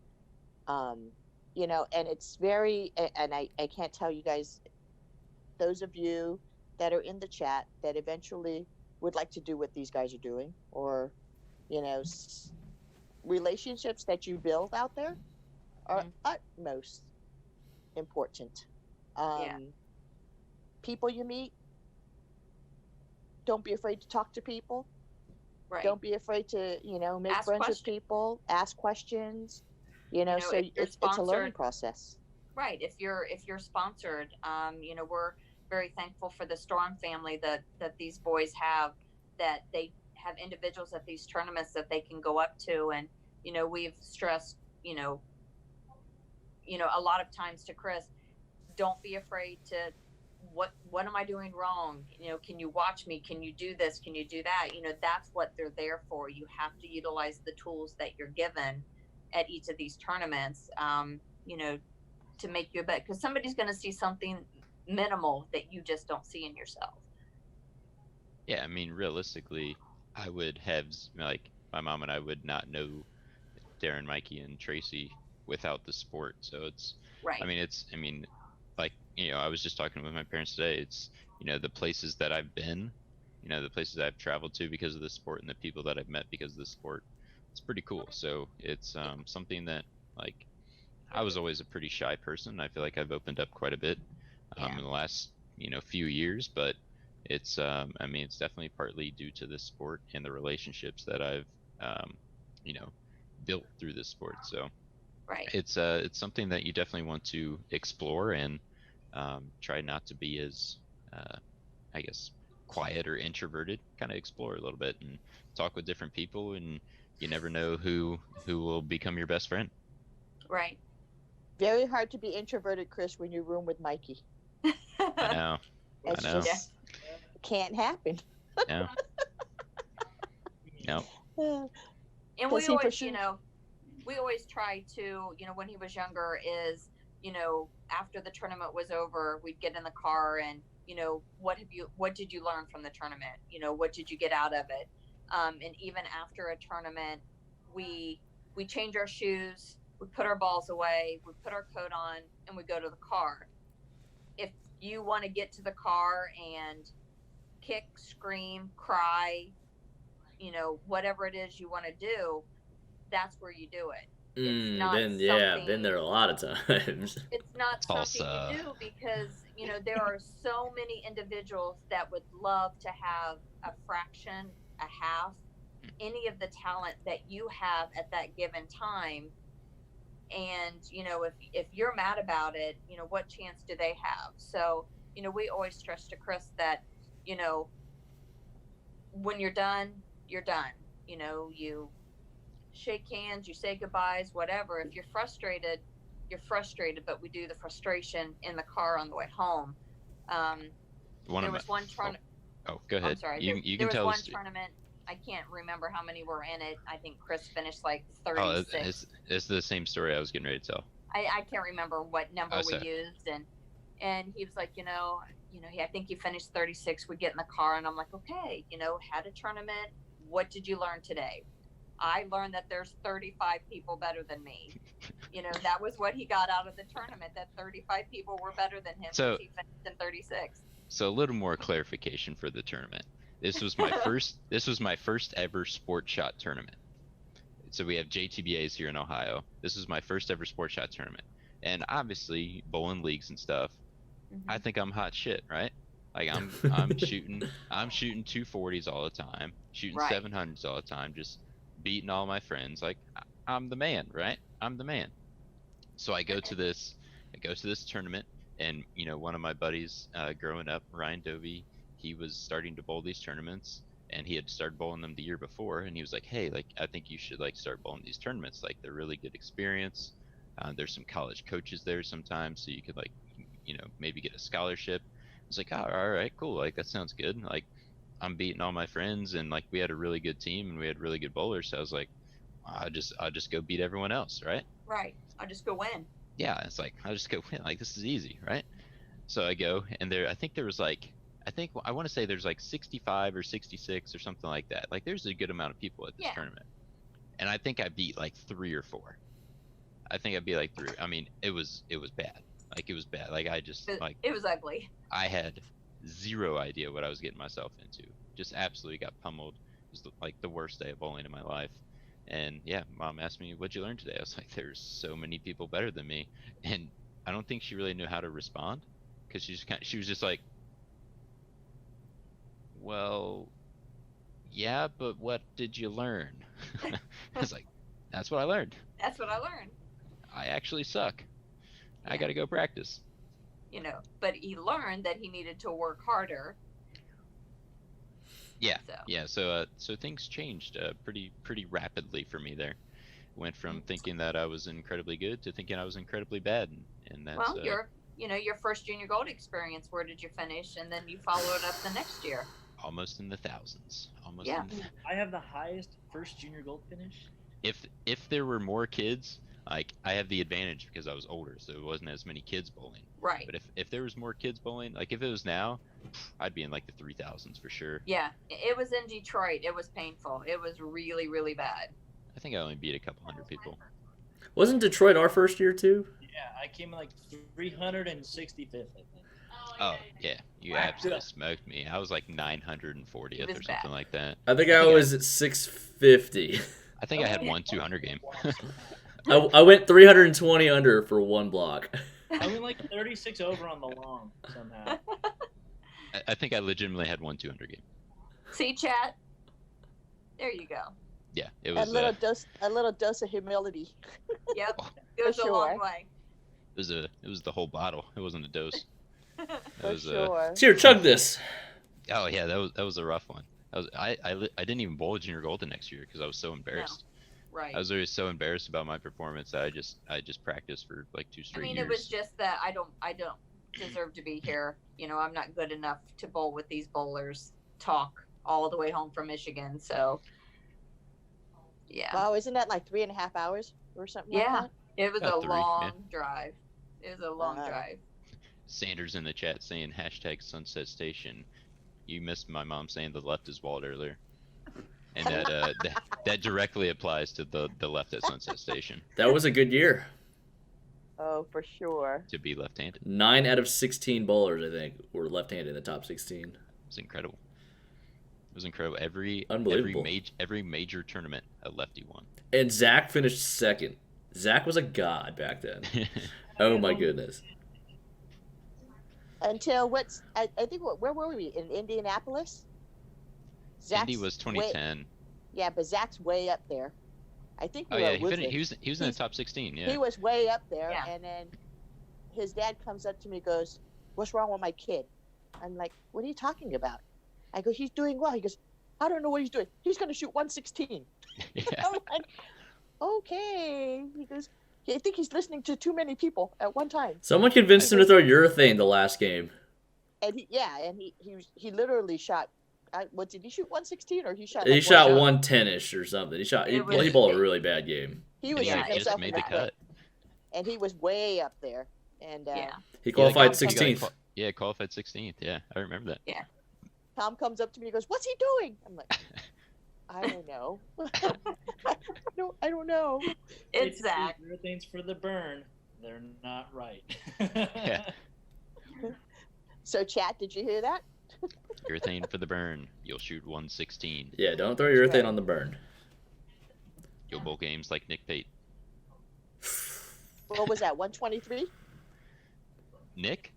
And it's very, and I can't tell you guys, those of you that are in the chat that eventually would like to do what these guys are doing, or, relationships that you build out there are utmost important. People you meet, don't be afraid to talk to people. Right. Don't be afraid to, make Ask friends questions. with people, ask questions, so if you're it's a learning sponsored- process. Right. If you're sponsored, we're very thankful for the Storm family that these boys have, that they have individuals at these tournaments that they can go up to. And, we've stressed, a lot of times to Chris, don't be afraid to, what am I doing wrong? Can you watch me? Can you do this? Can you do that? That's what they're there for. You have to utilize the tools that you're given at each of these tournaments, to make you a bet, because somebody's going to see something minimal that you just don't see in yourself. Yeah, I mean, realistically, I would have, like, my mom and I would not know Darren, Mikey, and Tracy without the sport. So it's, Right. like, I was just talking with my parents today. It's, the places that I've been, the places I've traveled to because of the sport, and the people that I've met because of the sport. It's pretty cool. So it's something that, like, I was always a pretty shy person. I feel like I've opened up quite a bit in the last, few years, but It's I mean, it's definitely partly due to this sport and the relationships that I've you know, built through this sport. So Right. it's something that you definitely want to explore and try not to be as I guess quiet or introverted. Kind of explore a little bit and talk with different people, and you never know who will become your best friend. Right. Very hard to be introverted, Chris, when you room with Mikey. I know. It's I know. just can't happen. No. No. And Does we he always, pursue- we always try to, when he was younger, is, after the tournament was over, we'd get in the car and, what did you learn from the tournament? What did you get out of it? And even after a tournament, we change our shoes, we put our balls away, we put our coat on, and we go to the car. If you want to get to the car and kick, scream, cry, whatever it is you want to do, that's where you do it. It's not been there a lot of times. It's not something Tulsa. you do because, there are so many individuals that would love to have a fraction, a half, any of the talent that you have at that given time. And, if you're mad about it, what chance do they have? So, we always stress to Chris that, when you're done, you're done. You shake hands, you say goodbyes, whatever. If you're frustrated, you're frustrated, but we do the frustration in the car on the way home. There was one tournament. Oh, go ahead. I'm sorry. You there can tell was us. one tournament. I can't remember how many were in it. I think Chris finished like Oh, 36. it's the same story I was getting ready to tell. I can't remember what number we sorry. used, and he was like, I think he finished 36. We get in the car, and I'm like, okay, had a tournament. What did you learn today? I learned that there's 35 people better than me. That was what he got out of the tournament, that 35 people were better than him. So- He finished in 36. So a little more clarification for the tournament. This was my first ever sport shot tournament. So we have JTBAs here in Ohio. This was my first ever sport shot tournament. And obviously bowling leagues and stuff, I think I'm hot shit, right? Like I'm shooting 240s all the time, shooting Right. 700s all the time, just beating all my friends. Like I'm the man, right? I'm the man. So I go to this tournament, and one of my buddies growing up, Ryan Dovey, he was starting to bowl these tournaments, and he had started bowling them the year before, and he was like, hey, like I think you should like start bowling these tournaments. Like they're really good experience. There's some college coaches there sometimes, so you could like maybe get a scholarship. I was like, oh, all right, cool, like that sounds good. Like I'm beating all my friends, and like we had a really good team and we had really good bowlers, so I was like, I'll just go beat everyone else, right? Right. I'll just go win. Yeah, it's like I'll just go win. Like this is easy, right? So I go, and I want to say there's like 65 or 66 or something like that. Like there's a good amount of people at this Yeah. tournament, and I think I beat like 3 or 4. I think I beat like 3. I mean, it was bad. Like it was bad. Like I just like It was ugly. I had zero idea what I was getting myself into. Just absolutely got pummeled. It was like the worst day of bowling in my life. And yeah, Mom asked me, what'd you learn today? I was like, there's so many people better than me. And I don't think she really knew how to respond, because she was just like, well, yeah, but what did you learn? I was like, that's what I learned. That's what I learned. I actually suck. I Yeah. got to go practice. But he learned that he needed to work harder. Yeah, So. yeah. So things changed pretty rapidly for me there. Went from thinking that I was incredibly good to thinking I was incredibly bad, and that's Well, your first junior gold experience, where did you finish? And then you followed it up the next year. almost in the thousands. Almost. Yeah. In the, I have the highest first junior gold finish. if there were more kids, like I have the advantage because I was older, so it wasn't as many kids bowling. Right. But if there was more kids bowling, like if it was now, I'd be in like the 3,000s for sure. Yeah. It was in Detroit. It was painful. It was really, really bad. I think I only beat a couple hundred people. Wasn't Detroit our first year too? Yeah, I came in like 365th, I think. Oh yeah, you Wow. absolutely smoked me. I was like 940th It was or something bad. like that. I think I was at 650. I think I had one 200 game. I went 320 under for one block. I went like 36 over on the long somehow. I think I legitimately had one 200 game. See, chat. There you go. Yeah, it A was. little dose of humility. Yep. It goes For a long sure. way. It was the whole bottle. It wasn't a dose. It For was sure. Here, chug this. Oh yeah, that was a rough one. I didn't even bowl junior gold the next year because I was so embarrassed. Right. I was always so embarrassed about my performance that I just practiced for like 2 I straight mean, years. it was just that I don't deserve to be here. You know, I'm not good enough to bowl with these bowlers. Talk all the way home from Michigan. So, yeah. Wow, isn't that like 3.5 hours or something Yeah. like that? It was About a 3, long yeah. drive. It was a long Wow. drive. Sanders in the chat saying #Sunset Station. You missed my mom saying the left is walled earlier. And that directly applies to the left at Sunset Station, That was a good year. Oh, for sure. to be left-handed. 9 out of 16 bowlers, I think, were left-handed in the top 16. It's incredible. It was incredible. Every Unbelievable. every major tournament a lefty won. And Zach finished second. Zach was a god back then. Oh my goodness. Until I think where were we, in Indianapolis? Indy was 2010. Yeah, but Zach's way up there. I think we Oh were yeah, at Woodland. he was in the top 16. Yeah. He was way up there, Yeah. and then his dad comes up to me and goes, "What's wrong with my kid?" I'm like, "What are you talking about?" I go, "He's doing well." He goes, "I don't know what he's doing. He's going to shoot 116." Yeah. I'm like, "Okay." He goes, "I think he's listening to too many people at one time." Someone convinced him to throw urethane the last game. And he literally shot. What did he shoot? 116 or he shot? He like shot 110? 110-ish or something. He It was- bowled a really bad game. He was Yeah, shooting He just himself made in the the foot, cut. and he was way up there. And Yeah. He Yeah, qualified he got 16th. Yeah, qualified 16th. Yeah, I remember that. Tom comes up to me and goes, "What's he doing?" I'm like, "I don't know. I don't know." It's Zach. Things for the burn. They're not right. Yeah. So, chat, did you hear that? Urethane for the burn. You'll shoot 116. Yeah, don't throw urethane on the burn. You'll bowl games like Nick Pate. What was that? 123? Nick?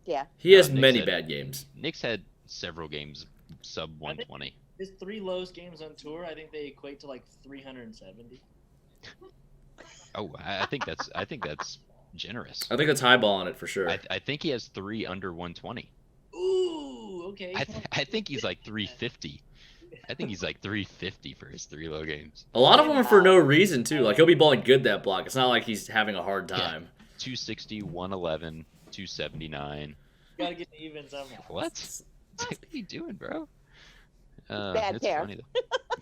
Yeah. He has Nick's many had- bad games. Nick's had several games sub 120. His 3 lowest games on tour, I think they equate to like 370. Oh, I think that's generous. I think that's highballing it for sure. I think he has 3 under 120. Ooh, okay. I think he's like 350. I think he's like 350 for his 3 low games. A lot of them are for no reason too. Like he'll be bowling good that block. It's not like he's having a hard Yeah. time. 260, 111, 279. Gotta get even somehow. What? What are you doing, bro? Bad it's pair. funny though.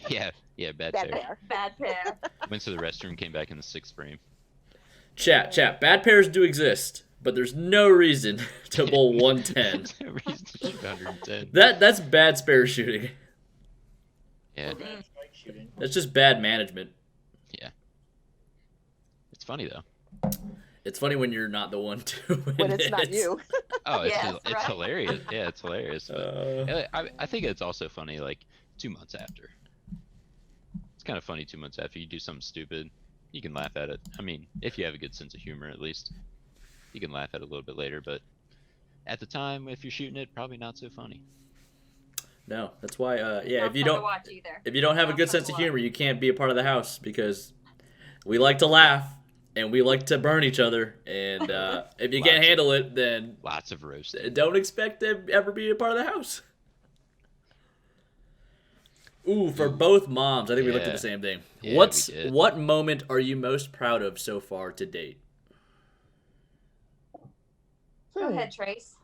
Yeah, bad Bad pair. pair. Bad pair. Went to the restroom, came back in the 6th frame. Chat. Bad pairs do exist, but there's no reason to bowl 110. There's no reason to shoot 110. That's bad spare shooting. Yeah, Or bad strike shooting. That's just bad management. it's funny though. It's funny when you're not the one to win When it's not it. you. Oh, it's Yes, it's right. hilarious. Yeah, it's hilarious. But I think it's also funny, like 2 months after. It's kind of funny 2 months after you do something stupid. You can laugh at it. I mean, if you have a good sense of humor, at least you can laugh at it a little bit later. But at the time, if you're shooting it, probably not so funny. No, that's why. Not If you fun to don't, watch either. if you don't have a Not good fun sense to of watch. humor, you can't be a part of the house because we like to laugh and we like to burn each other. And if you can't Lots of- handle it, then Lots of roasting. don't expect to ever be a part of the house. Ooh, for both moms, I think we looked at Yeah. the same thing. Yeah, we did. What moment are you most proud of so far to date? Go ahead, Trace.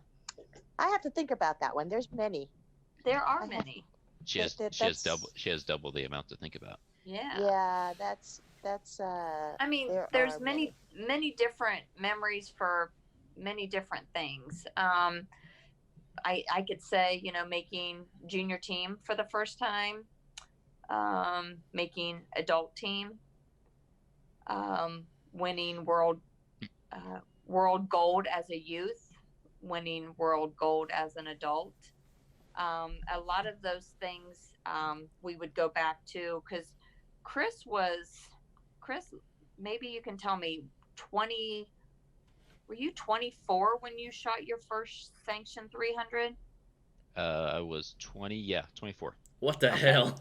I have to think about that one. There's many. There are many. She has That's- double the amount to think about. Yeah. Yeah, that's. I mean, There there's are many different memories for many different things. I could say, you know, making junior team for the first time, making adult team, winning world gold as a youth, winning world gold as an adult. A lot of those things we would go back to because Chris, maybe you can tell me, were you 24 when you shot your first sanctioned 300? I was 20. Yeah, 24. What the Okay. hell?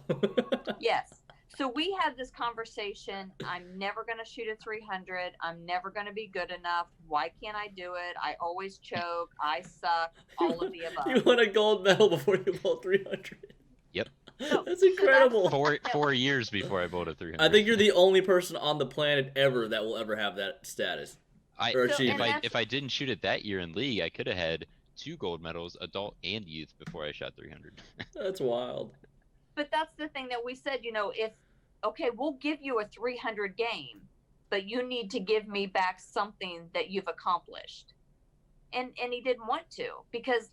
Yes. So we had this conversation. I'm never going to shoot a 300. I'm never going to be good enough. Why can't I do it? I always choke. I suck. All of the above. You won a gold medal before you bowled 300. Yep. That's incredible. Four years before I bowled a 300. I think you're the only person on the planet ever that will ever have that status. Or achievement. If I didn't shoot it that year in league, I could have had 2 gold medals, adult and youth, before I shot 300. That's wild. But that's the thing that we said, okay, we'll give you a 300 game, but you need to give me back something that you've accomplished. And he didn't want to, because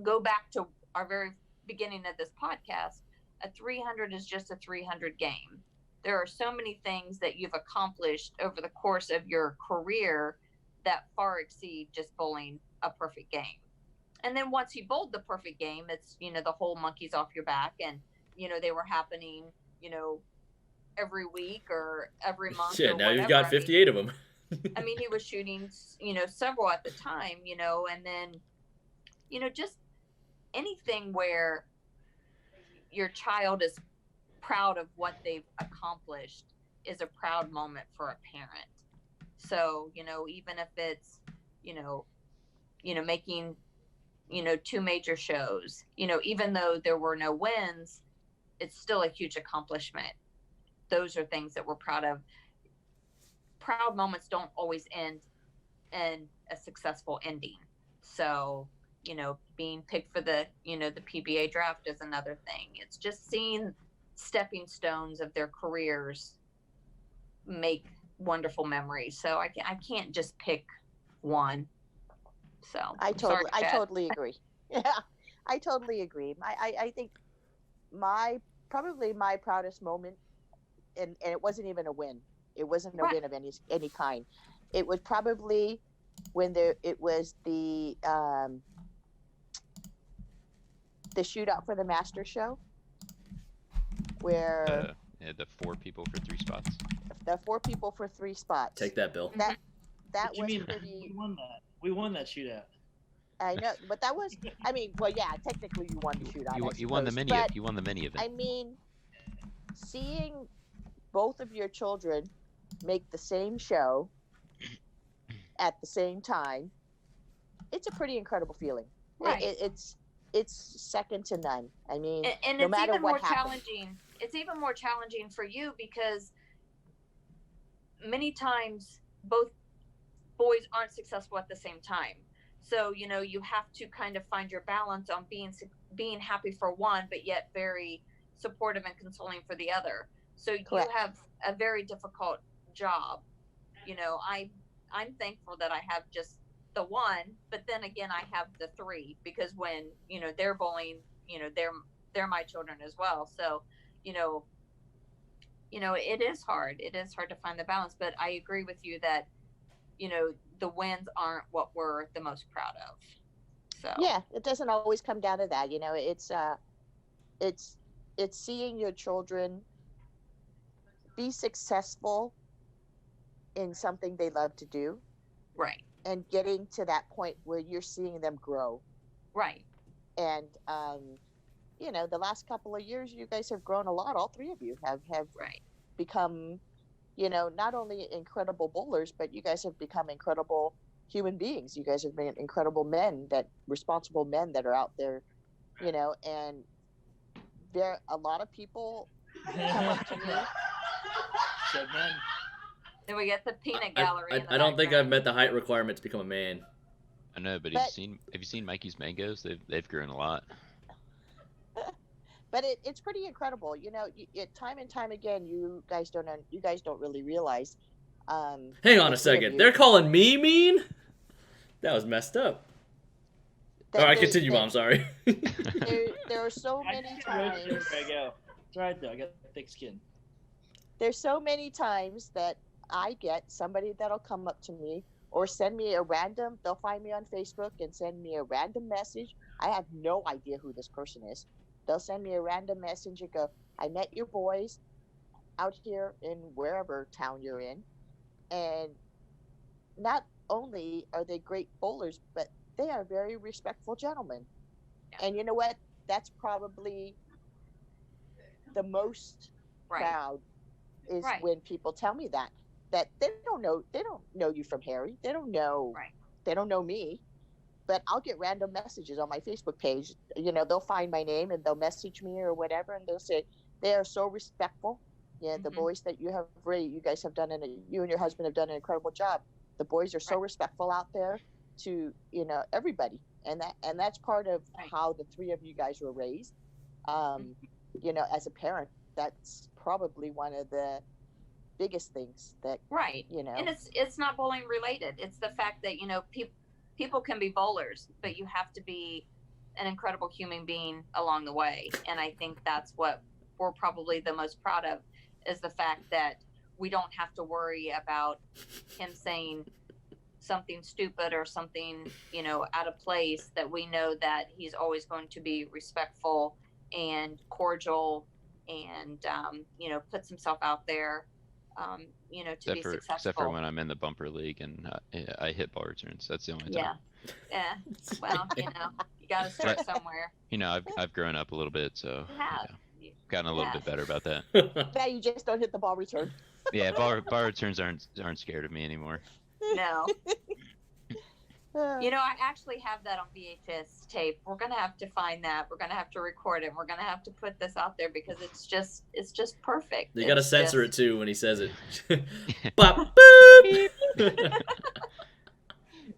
go back to our very beginning of this podcast, a 300 is just a 300 game. There are so many things that you've accomplished over the course of your career that far exceed just bowling a perfect game. And then once you bowled the perfect game, it's, the whole monkey's off your back, and they were happening, every week or every month. Shit, or now whatever. you've got 58 of them. He was shooting, several at the time, and then, just anything where your child is proud of what they've accomplished is a proud moment for a parent. So, even if it's, making, 2 major shows, even though there were no wins, it's still a huge accomplishment. Those are things that we're proud of. Proud moments don't always end in a successful ending. So, being picked for the, the PBA draft is another thing. It's just seeing stepping stones of their careers make wonderful memories. So I can't just pick one. So I totally agree. Yeah, I totally agree. I think probably my proudest moment, and it wasn't even a win. It wasn't a win of any kind. It was probably when it was the shootout for the Master Show, where the 4 people for 3 spots. The 4 people for 3 spots. Take that, Bill. That What you was mean? pretty. We won that shootout. I know, but that was. Well, yeah, technically you won the shootout. You won the mini. You won the mini event. I mean, seeing both of your children make the same show at the same time, it's a pretty incredible feeling. Right. It's second to none. I mean, and no it's matter even what more happens. challenging. It's even more challenging for you because many times both boys aren't successful at the same time. So, you have to kind of find your balance on being happy for one, but yet very supportive and consoling for the other. So Correct. You have a very difficult job. I'm thankful that I have just the one, but then again, I have the 3 because when, they're bowling, they're my children as well. So, it is hard. It is hard to find the balance, but I agree with you that, the wins aren't what we're the most proud of. So Yeah, it doesn't always come down to that. It's seeing your children be successful in something they love to do, right, and getting to that point where you're seeing them grow. right. And the last couple of years, you guys have grown a lot. All 3 of you have Right. become, not only incredible bowlers, but you guys have become incredible human beings. You guys have been incredible responsible men that are out there, and a lot of people come up to me. Said man. Then we get the peanut gallery. I don't think I've met the height requirement to become a man. I know, but have you seen Mikey's mangoes? They've grown a lot. But it's pretty incredible, time and time again. You guys don't really realize. Hang on a second. They're calling me mean? That was messed up. All right, continue, Mom. Sorry. There are so many times. I go. It's all right though. I got thick skin. There's so many times that I get somebody that'll come up to me or send me they'll find me on Facebook and send me a random message. I have no idea who this person is. They'll send me a random message and go, I met your boys out here in wherever town you're in. And not only are they great bowlers, but they are very respectful gentlemen. And you know what? That's probably the most Right. proud is Right. when people tell me that they don't know you from Harry. They don't know Right. They don't know me. But I'll get random messages on my Facebook page. You know, they'll find my name and they'll message me or whatever, and they'll say they are so respectful. Yeah, the Mhm. boys that you have raised, you guys have done you and your husband have done an incredible job. The boys are so Right. respectful out there to everybody, and that's part of Right. how the three of you guys were raised. Mhm. As a parent, that's probably one of the biggest things that Right. And it's not bowling related. It's the fact that people can be bowlers, but you have to be an incredible human being along the way. And I think that's what we're probably the most proud of, is the fact that we don't have to worry about him saying something stupid or something out of place. That we know that he's always going to be respectful and cordial, and puts himself out there, to be successful. Except for when I'm in the bumper league and I hit ball returns. That's the only time. Yeah. Well, you got to start somewhere. I've grown up a little bit, so You have. gotten a little bit better about that. now you just don't hit the ball return. Yeah, ball returns aren't scared of me anymore. No. I actually have that on VHS tape. We're gonna have to find that. We're gonna have to record it. We're gonna have to put this out there because it's just perfect. You gotta censor it too when he says it. Bop, boop.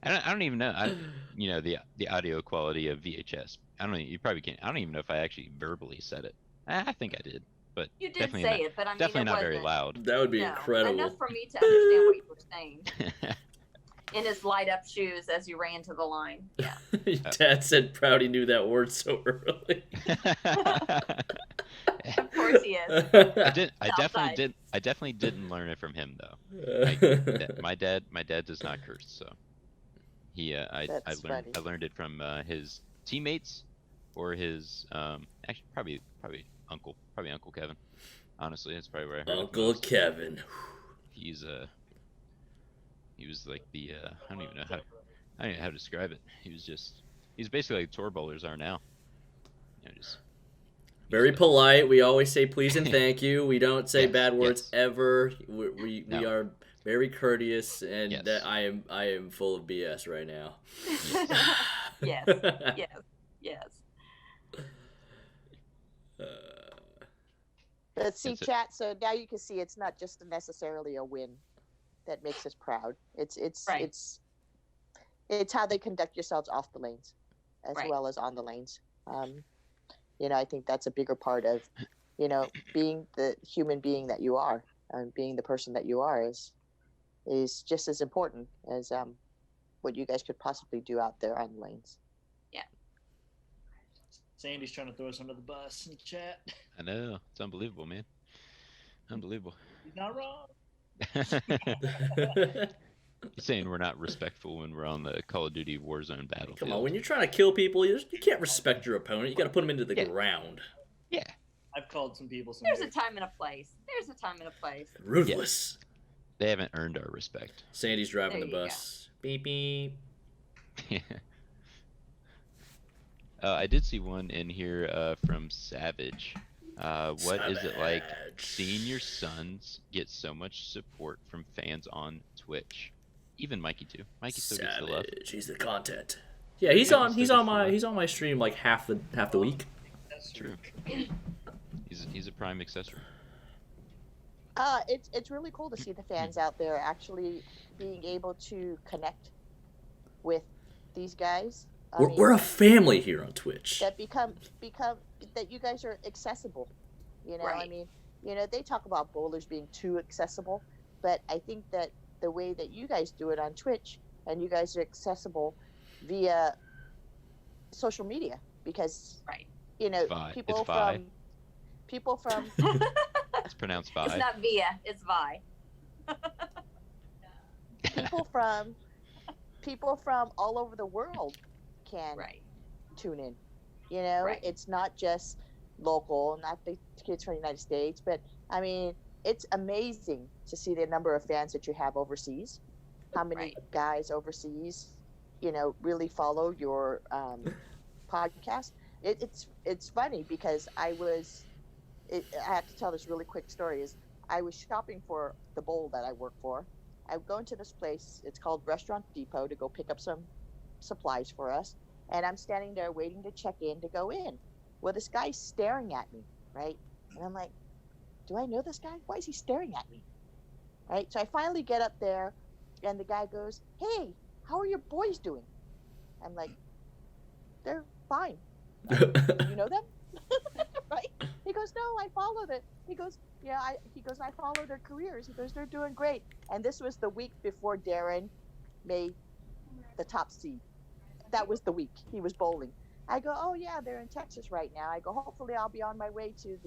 I don't even know. The audio quality of VHS. I don't know. You probably can't. I don't even know if I actually verbally said it. I think I did, but you did definitely say not, it, but I mean, definitely it not wasn't very loud. That would be incredible. Enough for me to understand what you were saying. In his light up shoes as you ran to the line. Yeah. Dad said proud he knew that word so early. Of course he is. I definitely didn't learn it from him though. My dad does not curse, so I learned it from his teammates or his actually probably Uncle Kevin. Honestly, that's probably where I heard Uncle Kevin. He was like the I don't even know how to describe it. He's basically like tour bowlers are now. Just very polite. We always say please and thank you. We don't say bad words yes. ever. We are very courteous, and Yes. that I am full of BS right now. Yes. But see, That's it. chat. So now you can see it's not just necessarily a win that makes us proud. It's Right. it's how they conduct yourselves off the lanes, as Right. well as on the lanes. I think that's a bigger part of, being the human being that you are, and being the person that you are is just as important as what you guys could possibly do out there on the lanes. Sandy's trying to throw us under the bus in chat. I know, it's unbelievable, man. Unbelievable. He's not wrong. He's saying we're not respectful when we're on the Call of Duty Warzone battlefield. Come on, when you're trying to kill people, you can't respect your opponent. You got to put them into the ground. Yeah. I've called some people. There's a time and a place. Ruthless. They haven't earned our respect. Sandy's driving There the you bus. Beep beep. I did see one in here from Savage. What is it like seeing your sons get so much support from fans on Twitch? Even Mikey too. Mikey still gets the love. Savage. He's the content. Yeah, he's on my stream like half the week. That's True. He's a prime accessory. It's really cool to see the fans out there actually being able to connect with these guys. We're a family here on Twitch. That become that you guys are accessible. Right. I mean, they talk about bowlers being too accessible, but I think that the way that you guys do it on Twitch, and you guys are accessible via social media, because Vi. people It's Vi. from It's pronounced Vi. It's not via, it's Vi. people from all over the world can tune in. Right. It's not just local, not the kids from the United States, but I mean, it's amazing to see the number of fans that you have overseas. How many guys overseas, really follow your podcast. it's funny because I have to tell this really quick story. Is I was shopping for the bowl that I work for. I go into this place. It's called Restaurant Depot to go pick up some supplies for us. And I'm standing there waiting to check in to go in. Well, this guy's staring at me, right? And I'm like, do I know this guy? Why is he staring at me? Right? So I finally get up there, and the guy goes, hey, how are your boys doing? I'm like, they're fine. You know them? Right? He goes, no, I follow them. He goes, yeah, I follow their careers. He goes, they're doing great. And this was the week before Darren made the top seed. That was the week he was bowling. I go, oh yeah, they're in Texas right now. I go, hopefully I'll be on my way to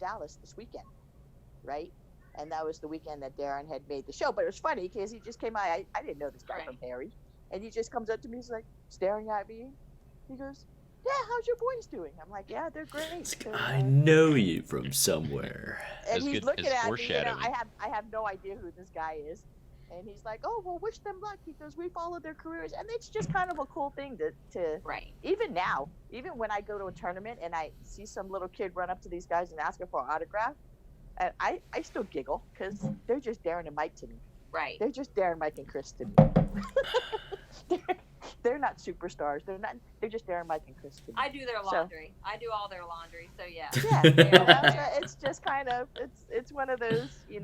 Dallas this weekend, right? And that was the weekend that Darren had made the show. But it was funny because he just came out. I didn't know this guy from Harry, and he just comes up to me. He's like staring at me. He goes, yeah, how's your boys doing? I'm like, yeah, they're great. I know you from somewhere. And he's looking at me. I have no idea who this guy is. And he's like, oh, well, wish them luck because we follow their careers. And it's just kind of a cool thing to even now, even when I go to a tournament and I see some little kid run up to these guys and ask them for an autograph, and I still giggle because they're just Darren and Mike to me. Right. They're just Darren, Mike, and Chris to me. They're not superstars. They're just Darren, Mike, and Chris to me. I do their laundry. I do all their laundry. So yeah. Yeah. It's just kind of, it's one of those, you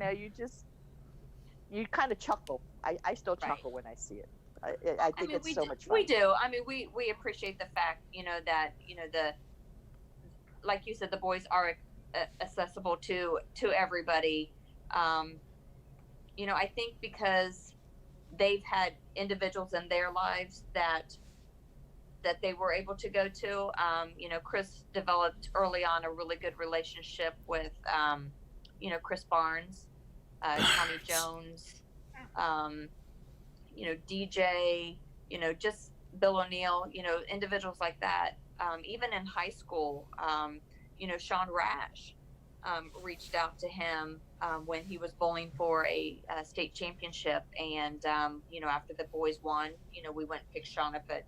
kind of chuckle. I still chuckle when I see it. I think it's so much fun. We do. I mean, we appreciate the fact, that, like you said, the boys are accessible to everybody. I think because they've had individuals in their lives that they were able to go to. Chris developed early on a really good relationship with, Chris Barnes. Tommy Jones, DJ, just Bill O'Neill, individuals like that. Even in high school, Sean Rash reached out to him when he was bowling for a state championship. And, after the boys won, we went and picked Sean up at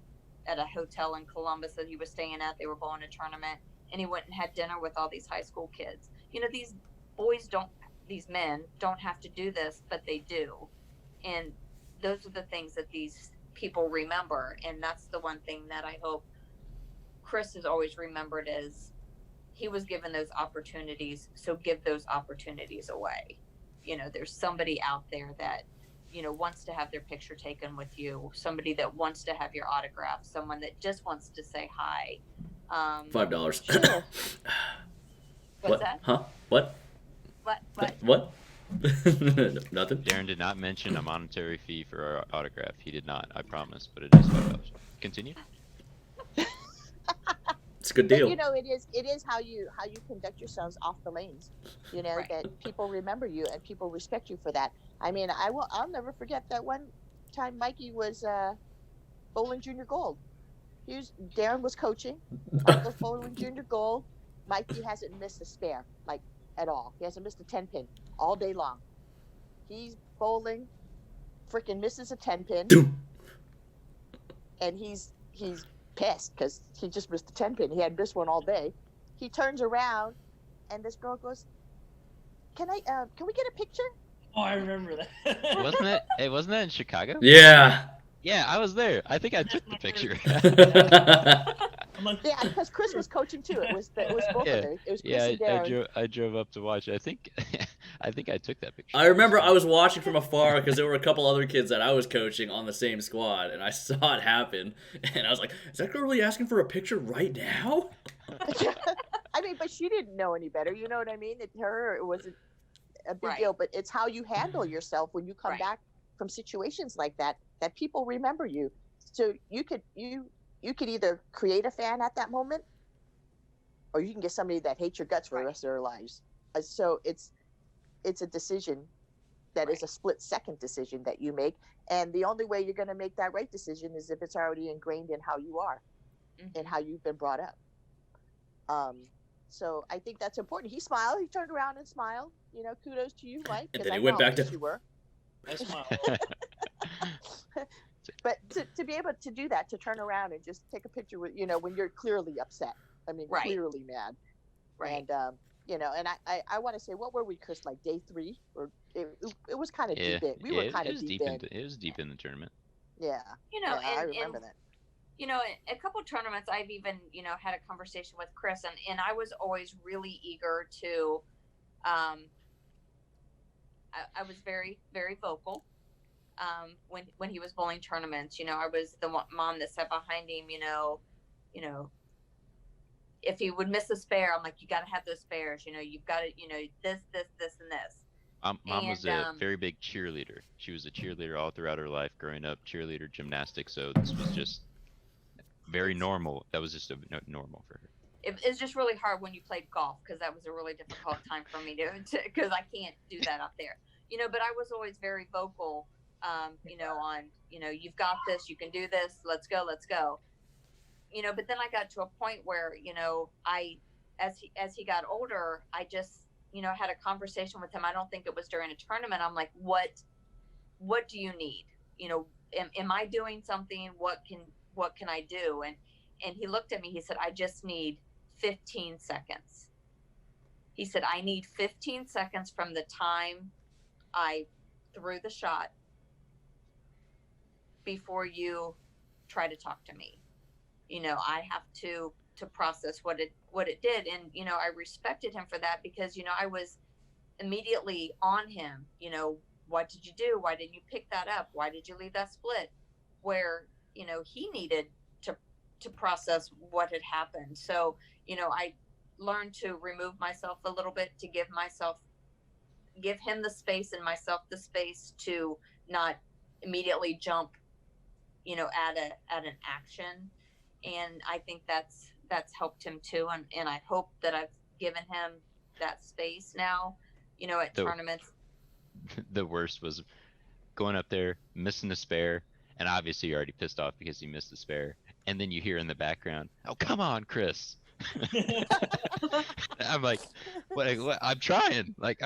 a hotel in Columbus that he was staying at. They were bowling a tournament, and he went and had dinner with all these high school kids. These men don't have to do this, but they do. And those are the things that these people remember. And that's the one thing that I hope Chris has always remembered is he was given those opportunities. So give those opportunities away. There's somebody out there that, wants to have their picture taken with you. Somebody that wants to have your autograph. Someone that just wants to say hi. $5. Sure. What's that? Huh? What? What? Nothing. Darren did not mention a monetary fee for our autograph. He did not, I promise, but it is $5. Continue. It's a good deal. But, it is how you conduct yourselves off the lanes. That people remember you and people respect you for that. I mean, I'll never forget that one time Mikey was bowling junior gold. Darren was coaching. I was bowling junior gold. Mikey hasn't missed a spare, at all. He hasn't missed a 10-pin all day long. He's bowling, freaking misses a 10-pin, and he's pissed because he just missed a 10-pin. He had missed one all day. He turns around, and this girl goes, can we get a picture? Oh, I remember that. Wasn't that in Chicago? Yeah. Yeah, I was there. I think I took the picture. Yeah, because Chris was coaching too. It was both of them. It was Chris and Darren. I drove up to watch. I think I took that picture. I remember I was watching from afar because there were a couple other kids that I was coaching on the same squad, and I saw it happen, and I was like, "Is that girl really asking for a picture right now?" I mean, but she didn't know any better. You know what I mean? It wasn't a big deal, but it's how you handle yourself when you come back from situations like that people remember you. So you could either create a fan at that moment, or you can get somebody that hates your guts for the rest of their lives. So it's a decision that is a split-second decision that you make, and the only way you're going to make that right decision is if it's already ingrained in how you are and how you've been brought up. So I think that's important. He smiled. He turned around and smiled. Kudos to you, Mike. And then he went back to. You were. I smile. But to be able to do that, to turn around and just take a picture with, when you're clearly upset. I mean, Right. clearly mad. Right. And, and I want to say, what were we, Chris, like day 3? Or it was kind of Yeah, deep in. We yeah, were kind it of was deep deep in. into it was deep in the tournament. Yeah. Yeah, I remember that. A couple of tournaments I've even, had a conversation with Chris, and I was always really eager to, I was very, very vocal. When he was bowling tournaments, I was the mom that sat behind him, if he would miss a spare, I'm like, you got to have those spares, you've got to, this, and this. Mom was a very big cheerleader. She was a cheerleader all throughout her life, growing up, cheerleader, gymnastics. So this was just very normal. That was just normal for her. It's just really hard when you played golf, because that was a really difficult time for me to because I can't do that up there, but I was always very vocal, on, you've got this, you can do this, let's go. But then I got to a point where, as he got older, I just, had a conversation with him. I don't think it was during a tournament. I'm like, what do you need? Am I doing something? What can I do? And he looked at me, he said, I just need 15 seconds. He said, I need 15 seconds from the time I threw the shot before you try to talk to me. I have to process what it did. And, I respected him for that, because, I was immediately on him. What did you do? Why didn't you pick that up? Why did you leave that split? Where, he needed to process what had happened. So, I learned to remove myself a little bit, to give him the space and myself the space to not immediately jump, at an action. And I think that's helped him too. And I hope that I've given him that space now, at tournaments. The worst was going up there, missing the spare, and obviously you're already pissed off because you missed the spare. And then you hear in the background, "Oh, come on, Chris." I'm like, what? I'm trying. Like,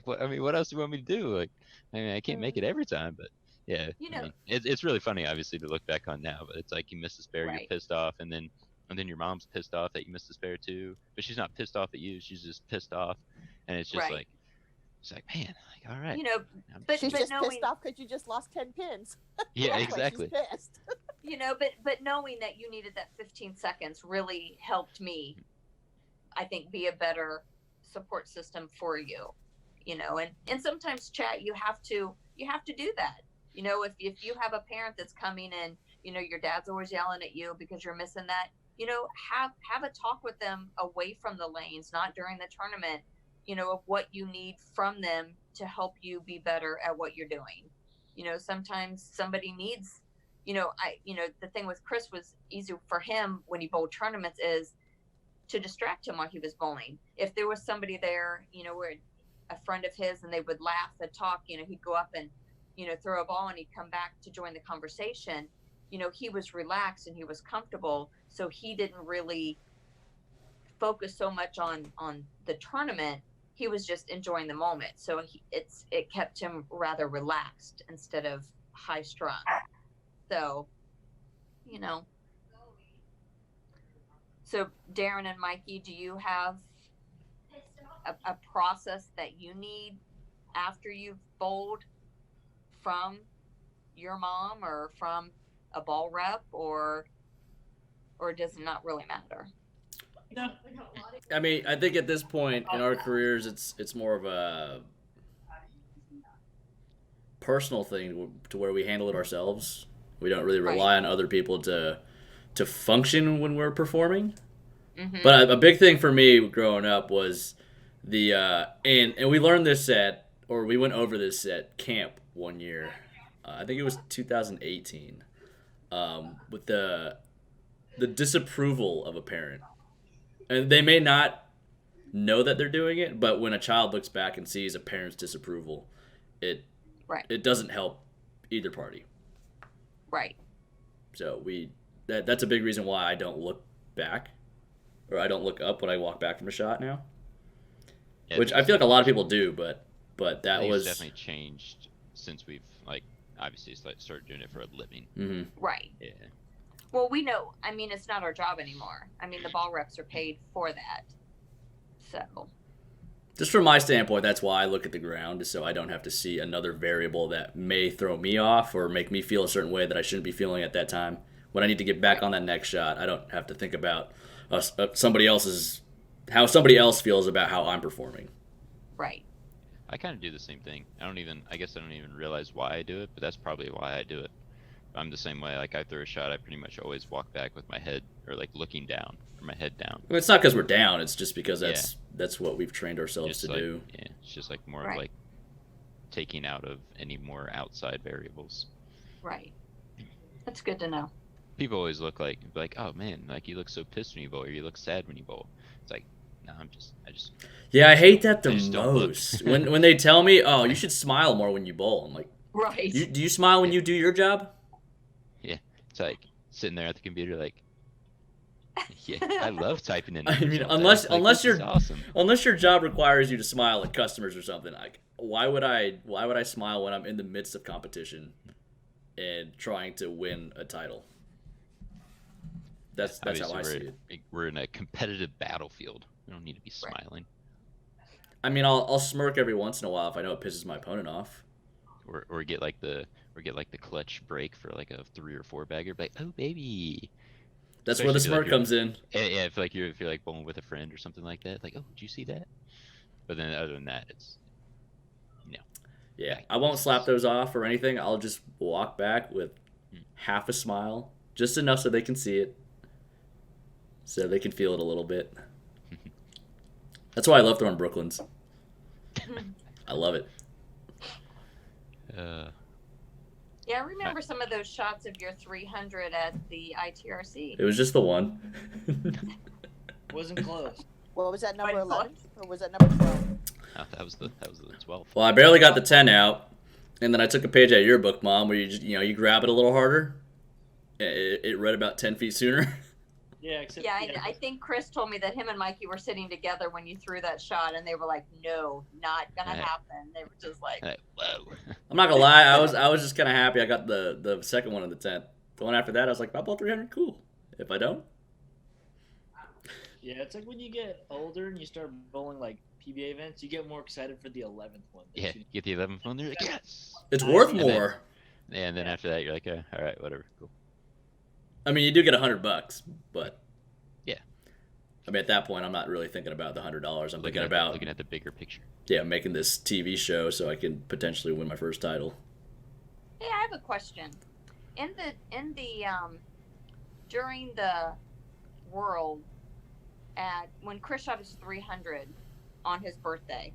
what? I mean, what else do you want me to do? Like, I mean, I can't make it every time, but yeah. I mean, it's really funny, obviously, to look back on now. But it's like you missed the spare, Right. You're pissed off, and then your mom's pissed off that you missed the spare too. But she's not pissed off at you. She's just pissed off, and it's just Right. like, man, like, all right. But She's just knowing, pissed off because you just lost 10 pins. Yeah, That's why exactly. she's pissed. but knowing that you needed that 15 seconds really helped me, I think, be a better support system for you, and sometimes, chat, you have to do that. If you have a parent that's coming in, your dad's always yelling at you because you're missing that, have a talk with them away from the lanes, not during the tournament, of what you need from them to help you be better at what you're doing. Sometimes somebody needs, the thing with Chris was easy for him when he bowled tournaments is to distract him while he was bowling. If there was somebody there, where a friend of his, and they would laugh and talk, he'd go up and, throw a ball, and he'd come back to join the conversation. He was relaxed and he was comfortable. So he didn't really focus so much on the tournament. He was just enjoying the moment. So it kept him rather relaxed instead of high strung. So, So Darren and Mikey, do you have a process that you need after you've bowled from your mom or from a ball rep, or does it not really matter? No. I mean, I think at this point in our careers, it's more of a personal thing to where we handle it ourselves. We don't really rely on other people to function when we're performing. Mm-hmm. But a big thing for me growing up was the and we learned this we went over this at camp one year. I think it was 2018. With the disapproval of a parent. And they may not know that they're doing it, but when a child looks back and sees a parent's disapproval, it doesn't help either party. Right. So that's a big reason why I don't look back, or I don't look up when I walk back from a shot now. Yeah, which I feel like a lot of people do, but that was definitely changed since we've obviously started doing it for a living. Mm-hmm. Right. Yeah. Well, we know. I mean, it's not our job anymore. I mean, the ball reps are paid for that. So. Just from my standpoint, that's why I look at the ground, so I don't have to see another variable that may throw me off or make me feel a certain way that I shouldn't be feeling at that time. When I need to get back on that next shot, I don't have to think about how somebody else feels about how I'm performing. Right. I kind of do the same thing. I guess I don't even realize why I do it, but that's probably why I do it. I'm the same way. Like, I throw a shot, I pretty much always walk back with my head, or like looking down, or my head down. Well, it's not because we're down. It's just because that's what we've trained ourselves Just to like, do. Yeah, it's just like more Right. like taking out of any more outside variables. Right. That's good to know. People always look like, oh man, like you look so pissed when you bowl, or you look sad when you bowl. It's like, no, I just. Yeah, I hate that the I just don't look. most. when they tell me, oh, you should smile more when you bowl. I'm like, Right. do you smile when you do your job? It's like sitting there at the computer, like, yeah, I love typing in. I mean, numbers all day. unless This is you're awesome. Unless your job requires you to smile at customers or something, like why would I smile when I'm in the midst of competition and trying to win a title? That's how I see it. We're in a competitive battlefield. We don't need to be smiling. I mean, I'll smirk every once in a while if I know it pisses my opponent off. Or get like the clutch break for like a 3 or 4 bagger. Like, oh baby. That's where the Especially smirk comes in. Yeah, if you're like bowling with a friend or something like that. Like, oh, did you see that? But then other than that, it's Yeah, I won't slap those off or anything. I'll just walk back with half a smile, just enough so they can see it, so they can feel it a little bit. That's why I love throwing Brooklyns. I love it. Yeah, I remember some of those shots of your 300 at the ITRC. It was just the one. Wasn't close. What was that number Wait, 11? Or was that number 12? Oh, that was the 12. Well, I barely got the 10 out, and then I took a page out of your book, Mom, where you grab it a little harder. It read about 10 feet sooner. Yeah, except Yeah, I think Chris told me that him and Mikey were sitting together when you threw that shot, and they were like, "No, not gonna happen." They were just like, Whoa. I'm not gonna lie, I was just kind of happy I got the second one in the 10th. The one after that, I was like, if I bowl 300, cool. If I don't, Yeah, it's like when you get older and you start bowling like PBA events, you get more excited for the 11th one. Yeah, you get the 11th one. They're like, yes. it's worth And then- more. And then after that, you're like, all right, whatever, cool. I mean, you do get $100, but Yeah. I mean, at that point, I'm not really thinking about the $100. I'm thinking looking at the bigger picture. making this TV show so I can potentially win my first title. "Hey, I have a question. In the during the World when Chris shot his 300 on his birthday,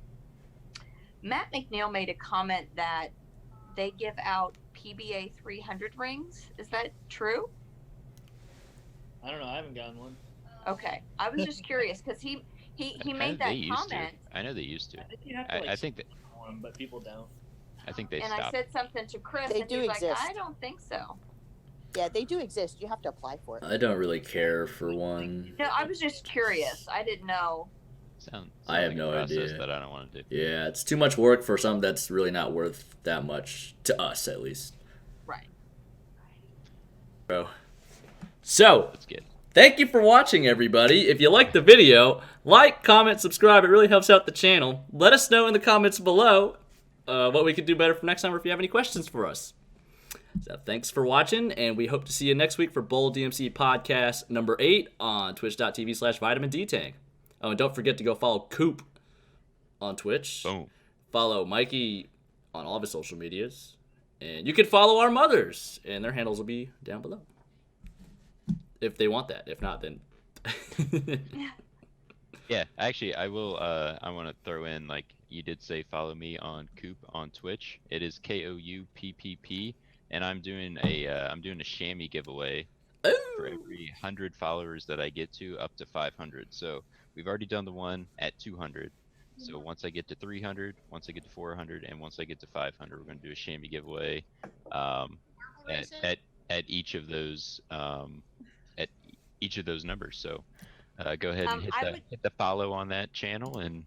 Matt McNeil made a comment that they give out PBA 300 rings. Is that true?" I don't know. I haven't gotten one. Okay, I was just curious because he made that comment, I know they used to. I think you have to I think that one, but people don't. I think they and I stopped. said something to Chris, They and do he's exist. like, "I don't think so." Yeah, they do exist. You have to apply for it. I don't really care for one. No, I was just curious. I didn't know. I have like no a process idea. that I don't want to do. Yeah, it's too much work for something that's really not worth that much to us, at least. Right. Bro. So, That's good. thank you for watching, everybody. If you liked the video, like, comment, subscribe. It really helps out the channel. Let us know in the comments below what we could do better for next time or if you have any questions for us. So thanks for watching, and we hope to see you next week for BowlDMC Podcast number 8 on twitch.tv/Vitamin D Tank. Oh, and don't forget to go follow Coop on Twitch. Boom. Follow Mikey on all of his social medias. And you can follow our mothers, and their handles will be down below. If they want that. If not, then... Yeah, actually, I will. I want to throw in, like, you did say follow me on Coop on Twitch. It is KOUPPP, and I'm doing a chamois giveaway for every 100 followers that I get to, up to 500. So we've already done the one at 200. So once I get to 300, once I get to 400, and once I get to 500, we're going to do a chamois giveaway at each of those numbers. So go ahead and hit the follow on that channel, and